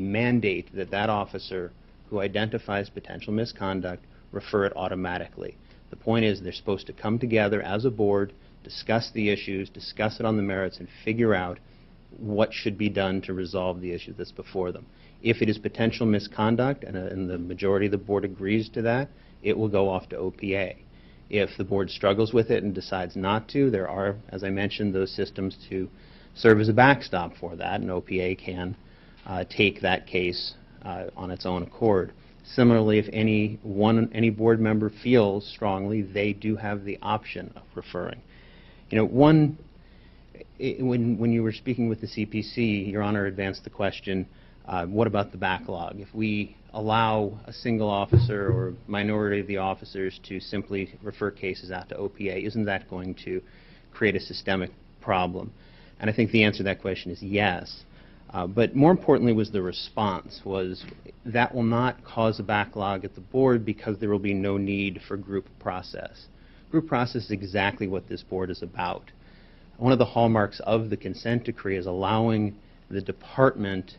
mandate that that officer who identifies potential misconduct refer it automatically. The point is they're supposed to come together as a board, discuss the issues, discuss it on the merits, and figure out what should be done to resolve the issue that's before them. If it is potential misconduct and the majority of the board agrees to that, it will go off to OPA. If the board struggles with it and decides not to, there are, as I mentioned, those systems to serve as a backstop for that, and OPA can take that case on its own accord. Similarly, if any board member feels strongly, they do have the option of referring. You know, when you were speaking with the CPC, Your Honor advanced the question, what about the backlog? If we allow a single officer or minority of the officers to simply refer cases out to OPA, isn't that going to create a systemic problem? And I think the answer to that question is yes. But more importantly was the response, was that will not cause a backlog at the board because there will be no need for group process. Group process is exactly what this board is about. One of the hallmarks of the consent decree is allowing the department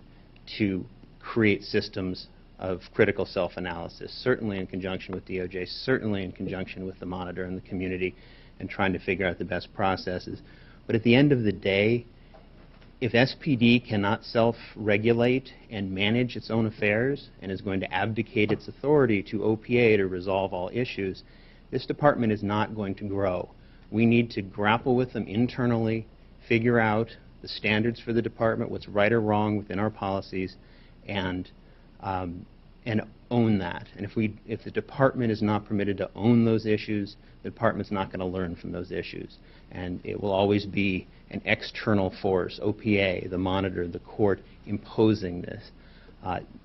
to create systems of critical self-analysis, certainly in conjunction with DOJ, certainly in conjunction with the monitor and the community, and trying to figure out the best processes. But at the end of the day, if SPD cannot self-regulate and manage its own affairs and is going to abdicate its authority to OPA to resolve all issues, this department is not going to grow. We need to grapple with them internally, figure out the standards for the department, what's right or wrong within our policies, and own that. And if the department is not permitted to own those issues, the department's not going to learn from those issues. And it will always be an external force, OPA, the monitor, the court, imposing this.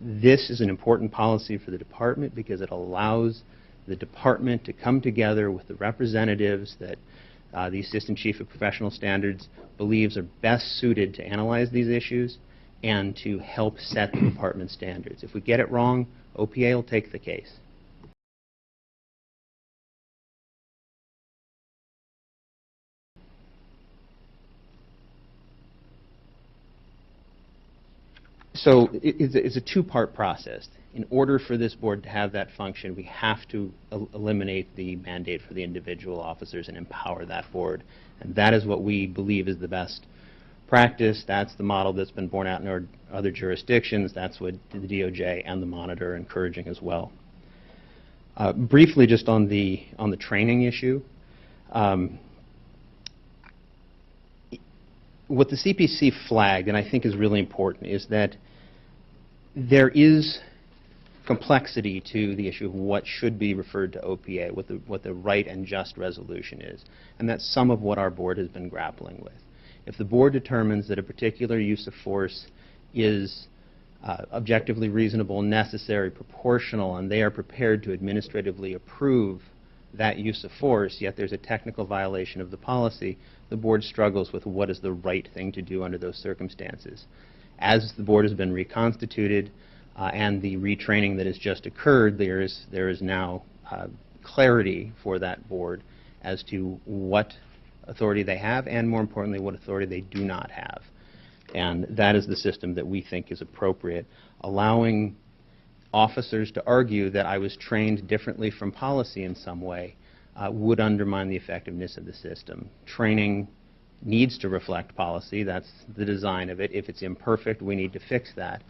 This is an important policy for the department because it allows the department to come together with the representatives that the Assistant Chief of Professional Standards believes are best suited to analyze these issues and to help set the department standards. If we get it wrong, OPA will take the case. So it's a two-part process. In order for this board to have that function, we have to eliminate the mandate for the individual officers and empower that board. And that is what we believe is the best practice. That's the model that's been borne out in our other jurisdictions. That's what the DOJ and the monitor are encouraging as well. Briefly, just on the training issue, what the CPC flagged, and I think is really important, is that there is complexity to the issue of what should be referred to OPA, what the right and just resolution is. And that's some of what our board has been grappling with. If the board determines that a particular use of force is objectively reasonable, necessary, proportional, and they are prepared to administratively approve that use of force, yet there's a technical violation of the policy, the board struggles with what is the right thing to do under those circumstances. As the board has been reconstituted and the retraining that has just occurred, there is now clarity for that board as to what authority they have and, more importantly, what authority they do not have. And that is the system that we think is appropriate. Allowing officers to argue that I was trained differently from policy in some way would undermine the effectiveness of the system. Training needs to reflect policy. That's the design of it. If it's imperfect, we need to fix that.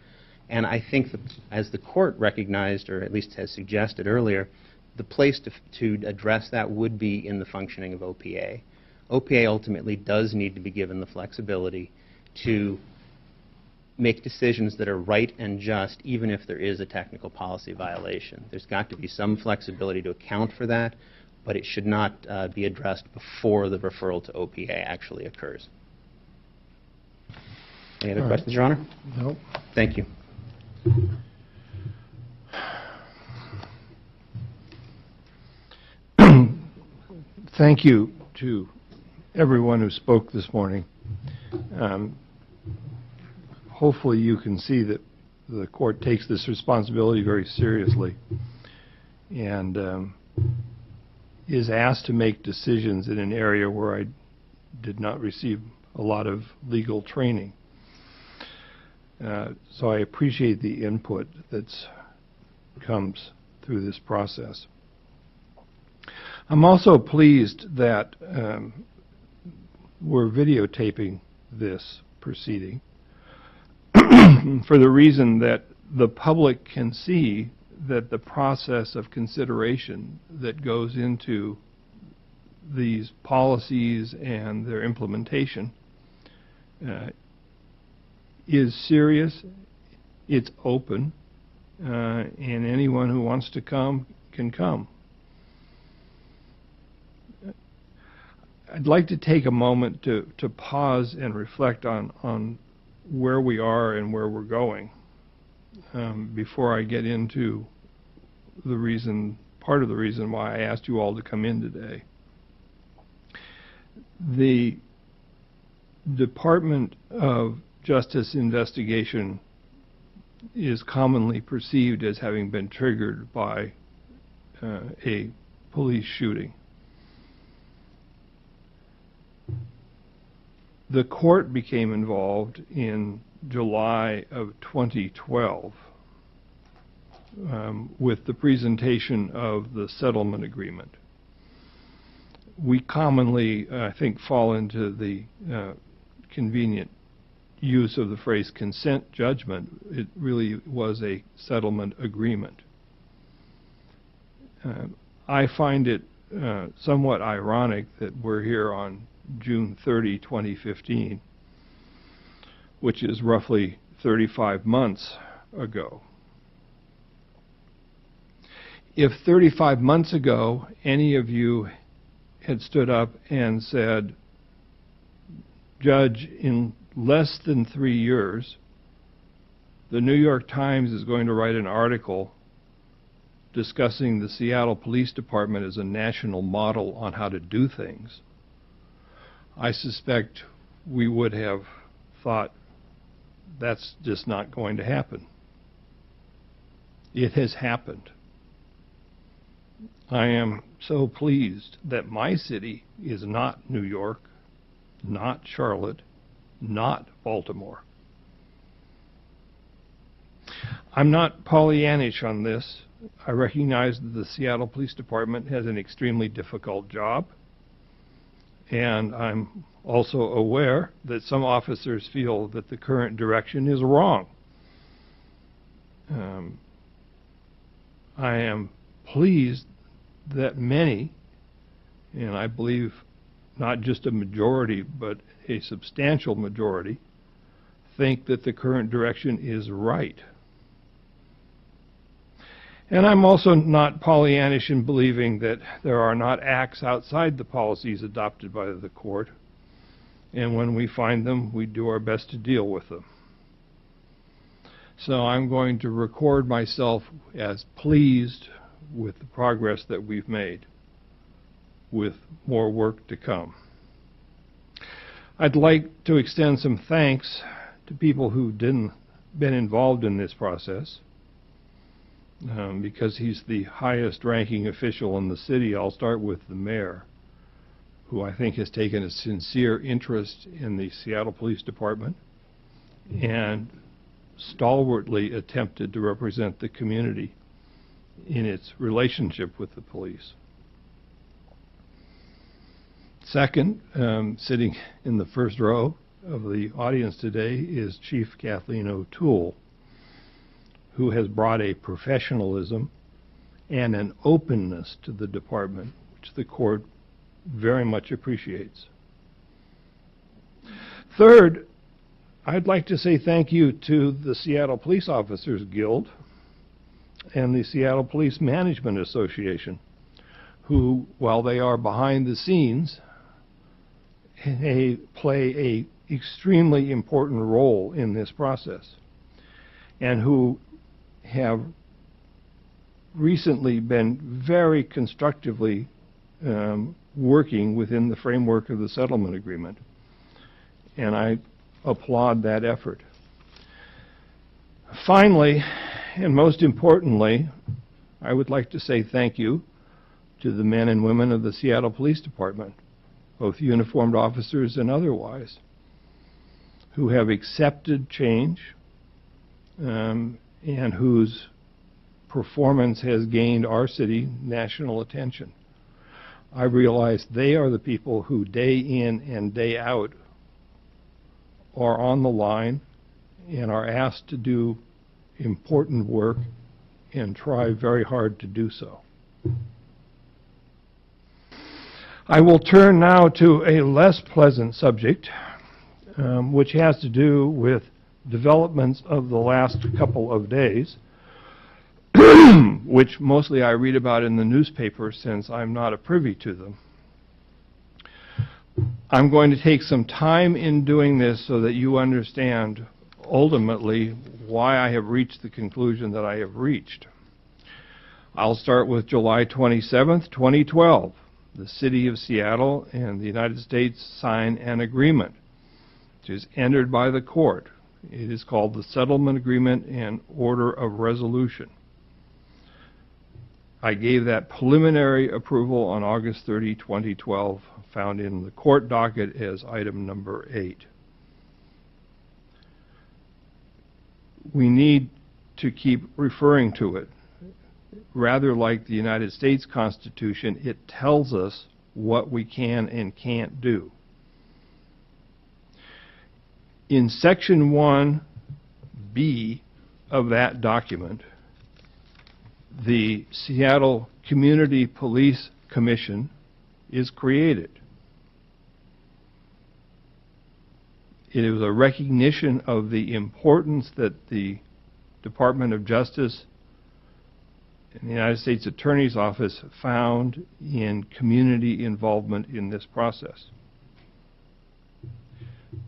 And I think that, as the court recognized, or at least has suggested earlier, the place to address that would be in the functioning of OPA. OPA ultimately does need to be given the flexibility to make decisions that are right and just, even if there is a technical policy violation. There's got to be some flexibility to account for that, but it should not be addressed before the referral to OPA actually occurs. Any other questions, Your Honor? No. Thank you. Thank you to everyone who spoke this morning. Hopefully you can see that the court takes this responsibility very seriously and is asked to make decisions in an area where I did not receive a lot of legal training. So I appreciate the input that comes through this process. I'm also pleased that we're videotaping this proceeding for the reason that the public can see that the process of consideration that goes into these policies and their implementation is serious, it's open, and anyone who wants to come can come. I'd like to take a moment to pause and reflect on where we are and where we're going before I get into the reason, part of the reason why I asked you all to come in today. The Department of Justice investigation is commonly perceived as having been triggered by a police shooting. The court became involved in July of 2012 with the presentation of the settlement agreement. We commonly, I think, fall into the convenient use of the phrase consent judgment. It really was a settlement agreement. I find it somewhat ironic that we're here on June 30, 2015, which is roughly 35 months ago. If 35 months ago any of you had stood up and said, Judge, in less than 3 years, the New York Times is going to write an article discussing the Seattle Police Department as a national model on how to do things, I suspect we would have thought that's just not going to happen. It has happened. I am so pleased that my city is not New York, not Charlotte, not Baltimore. I'm not Pollyannish on this. I recognize that the Seattle Police Department has an extremely difficult job, and I'm also aware that some officers feel that the current direction is wrong. I am pleased that many, and I believe not just a majority, but a substantial majority, think that the current direction is right. And I'm also not Pollyannish in believing that there are not acts outside the policies adopted by the court, and when we find them, we do our best to deal with them. So I'm going to record myself as pleased with the progress that we've made, with more work to come. I'd like to extend some thanks to people who've been involved in this process. Because he's the highest ranking official in the city, I'll start with the mayor, who I think has taken a sincere interest in the Seattle Police Department and stalwartly attempted to represent the community in its relationship with the police. Second, sitting in the first row of the audience today is Chief Kathleen O'Toole, who has brought a professionalism and an openness to the department, which the court very much appreciates. Third, I'd like to say thank you to the Seattle Police Officers Guild and the Seattle Police Management Association, who, while they are behind the scenes, play an extremely important role in this process, and who have recently been very constructively working within the framework of the settlement agreement. And I applaud that effort. Finally, and most importantly, I would like to say thank you to the men and women of the Seattle Police Department, both uniformed officers and otherwise, who have accepted change and whose performance has gained our city national attention. I realize they are the people who day in and day out are on the line and are asked to do important work and try very hard to do so. I will turn now to a less pleasant subject, which has to do with developments of the last couple of days, which mostly I read about in the newspaper since I'm not a privy to them. I'm going to take some time in doing this so that you understand ultimately why I have reached the conclusion that I have reached. I'll start with July 27th, 2012. The City of Seattle and the United States sign an agreement, which is entered by the court. It is called the Settlement Agreement and Order of Resolution. I gave that preliminary approval on August 30, 2012, found in the court docket as item number 8. we need to keep referring to it. Rather like the United States Constitution, it tells us what we can and can't do. In Section 1B of that document, the Seattle Community Police Commission is created. It is a recognition of the importance that the Department of Justice and the United States Attorney's Office found in community involvement in this process.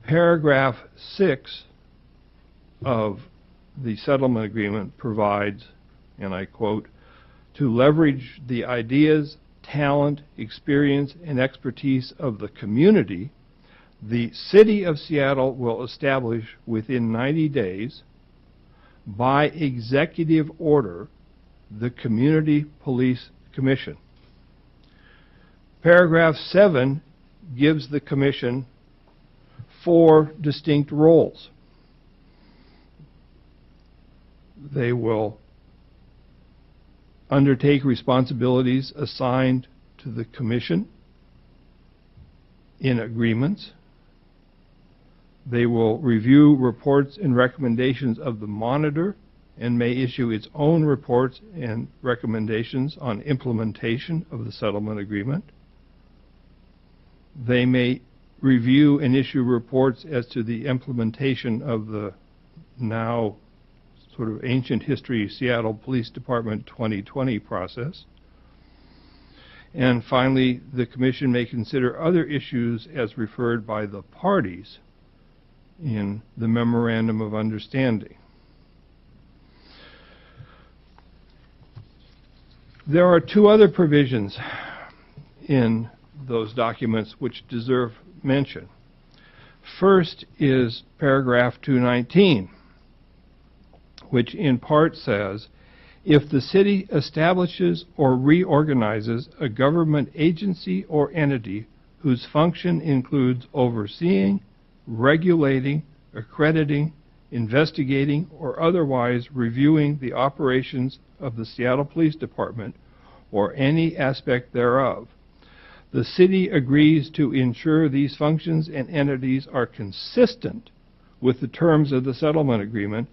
Paragraph 6 of the settlement agreement provides, and I quote, "To leverage the ideas, talent, experience, and expertise of the community, the City of Seattle will establish within 90 days, by executive order, the Community Police Commission." Paragraph 7 gives the Commission 4 distinct roles. They will undertake responsibilities assigned to the Commission in agreements. They will review reports and recommendations of the monitor and may issue its own reports and recommendations on implementation of the settlement agreement. They may review and issue reports as to the implementation of the now sort of ancient history Seattle Police Department 2020 process. And finally, the Commission may consider other issues as referred by the parties in the Memorandum of Understanding. There are 2 other provisions in those documents which deserve mention. First is paragraph 219, which in part says, if the city establishes or reorganizes a government agency or entity whose function includes overseeing, regulating, accrediting, investigating, or otherwise reviewing the operations of the Seattle Police Department or any aspect thereof, the city agrees to ensure these functions and entities are consistent with the terms of the settlement agreement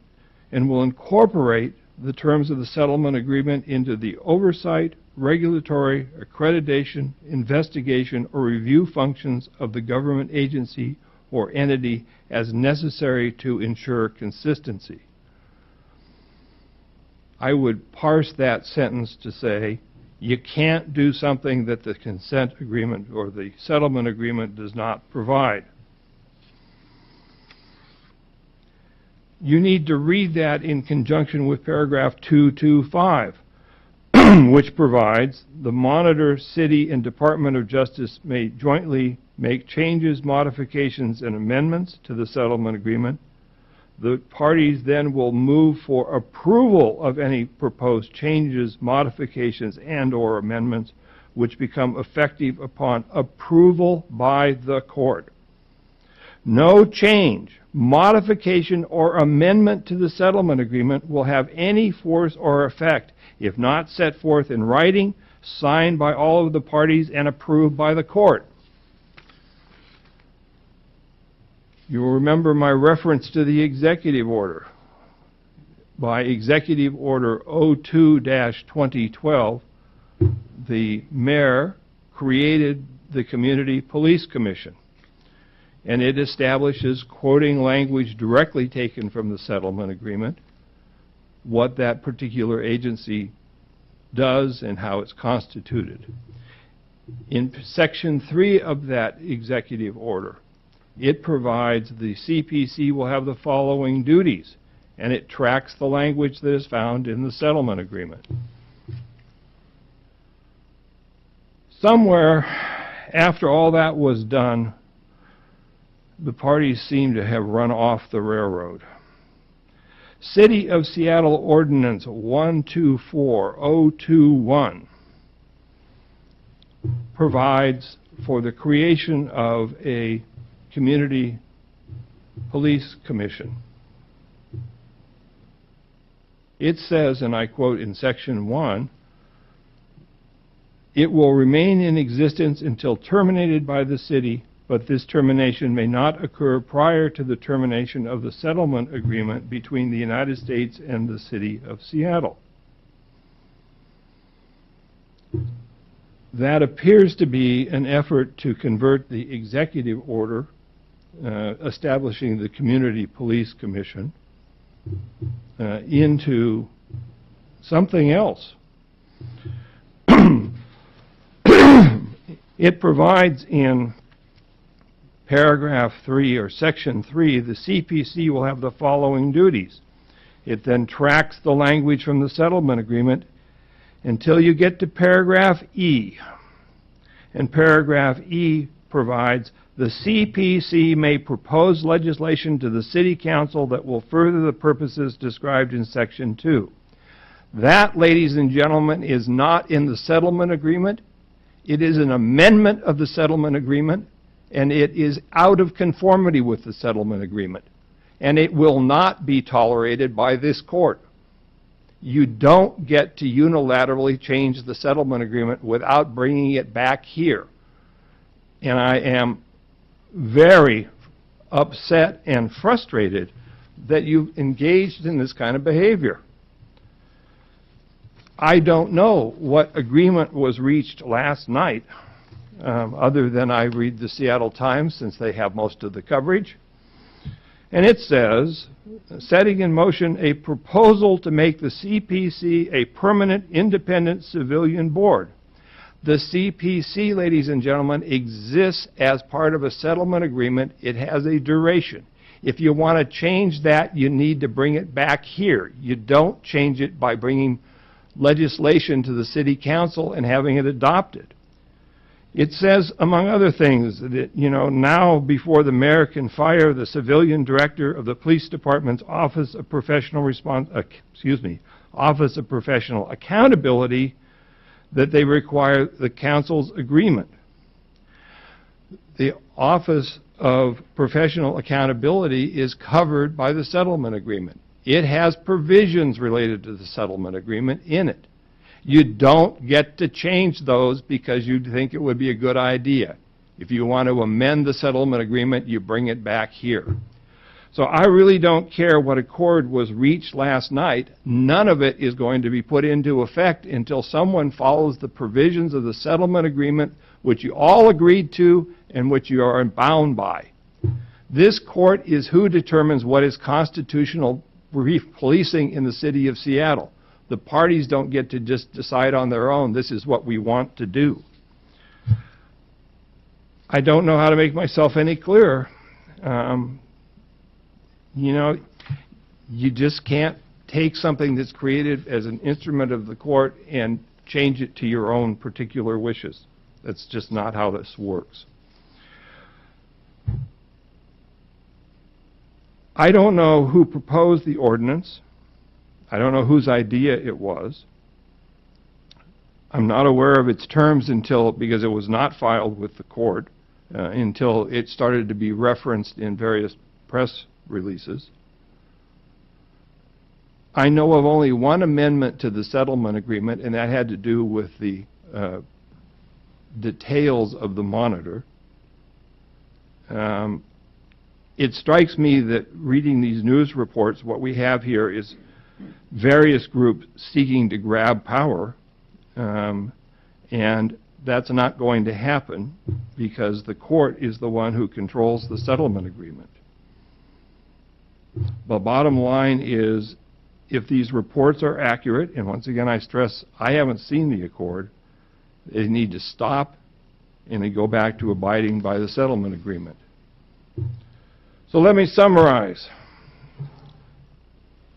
and will incorporate the terms of the settlement agreement into the oversight, regulatory, accreditation, investigation, or review functions of the government agency or entity as necessary to ensure consistency. I would parse that sentence to say, you can't do something that the consent agreement or the settlement agreement does not provide. You need to read that in conjunction with paragraph 225, which provides the monitor, city, and Department of Justice may jointly make changes, modifications, and amendments to the settlement agreement. The parties then will move for approval of any proposed changes, modifications, and/or amendments which become effective upon approval by the court. No change, modification, or amendment to the settlement agreement will have any force or effect if not set forth in writing, signed by all of the parties, and approved by the court. You will remember my reference to the executive order. By Executive Order 02-2012, the mayor created the Community Police Commission, and it establishes, quoting language directly taken from the settlement agreement, what that particular agency does and how it's constituted. In Section 3 of that executive order, it provides the CPC will have the following duties, and it tracks the language that is found in the settlement agreement. Somewhere after all that was done, the parties seem to have run off the railroad. City of Seattle Ordinance 124021 provides for the creation of a Community Police Commission. It says, and I quote in Section 1, "It will remain in existence until terminated by the city, but this termination may not occur prior to the termination of the settlement agreement between the United States and the City of Seattle." That appears to be an effort to convert the executive order establishing the Community Police Commission into something else. It provides in paragraph 3 or section 3, the CPC will have the following duties. It then tracks the language from the settlement agreement until you get to paragraph E. And paragraph E provides the CPC may propose legislation to the City Council that will further the purposes described in section 2. That, ladies and gentlemen, is not in the settlement agreement. It is an amendment of the settlement agreement, and it is out of conformity with the settlement agreement. And it will not be tolerated by this court. You don't get to unilaterally change the settlement agreement without bringing it back here. And I am very upset and frustrated that you've engaged in this kind of behavior. I don't know what agreement was reached last night, other than I read the Seattle Times since they have most of the coverage. And it says, setting in motion a proposal to make the CPC a permanent independent civilian board. The CPC, ladies and gentlemen, exists as part of a settlement agreement. It has a duration. If you want to change that, you need to bring it back here. You don't change it by bringing legislation to the City Council and having it adopted. It says, among other things, that, now before the mayor can fire the civilian director of the police department's Office of Professional Office of Professional Accountability, that they require the council's agreement. The Office of Professional Accountability is covered by the settlement agreement. It has provisions related to the settlement agreement in it. You don't get to change those because you think it would be a good idea. If you want to amend the settlement agreement, you bring it back here. So I really don't care what accord was reached last night. None of it is going to be put into effect until someone follows the provisions of the settlement agreement, which you all agreed to and which you are bound by. This court is who determines what is constitutional policing in the City of Seattle. The parties don't get to just decide on their own, this is what we want to do. I don't know how to make myself any clearer. You just can't take something that's created as an instrument of the court and change it to your own particular wishes. That's just not how this works. I don't know who proposed the ordinance. I don't know whose idea it was. I'm not aware of its terms because it was not filed with the court, until it started to be referenced in various press releases. I know of only one amendment to the settlement agreement, and that had to do with the details of the monitor. It strikes me that reading these news reports, what we have here is various groups seeking to grab power, and that's not going to happen because the court is the one who controls the settlement agreement. The bottom line is, if these reports are accurate, and once again I stress, I haven't seen the accord, they need to stop and they go back to abiding by the settlement agreement. So let me summarize.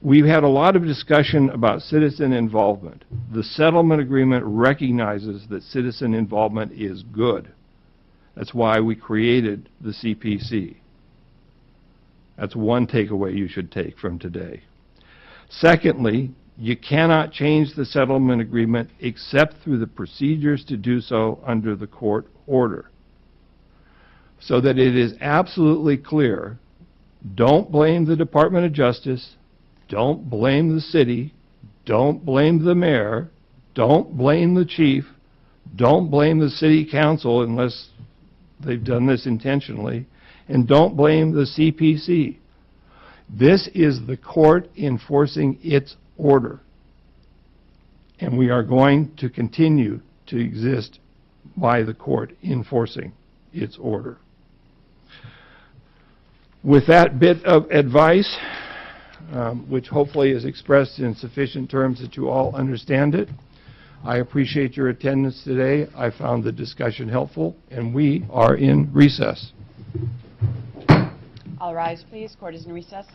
We've had a lot of discussion about citizen involvement. The settlement agreement recognizes that citizen involvement is good. That's why we created the CPC. That's one takeaway you should take from today. Secondly, you cannot change the settlement agreement except through the procedures to do so under the court order. So that it is absolutely clear, don't blame the Department of Justice, don't blame the city, don't blame the mayor, don't blame the chief, don't blame the city council unless they've done this intentionally, and don't blame the CPC. This is the court enforcing its order. And we are going to continue to exist by the court enforcing its order. With that bit of advice, which hopefully is expressed in sufficient terms that you all understand it, I appreciate your attendance today. I found the discussion helpful, and we are in recess. All rise, please. Court is in recess.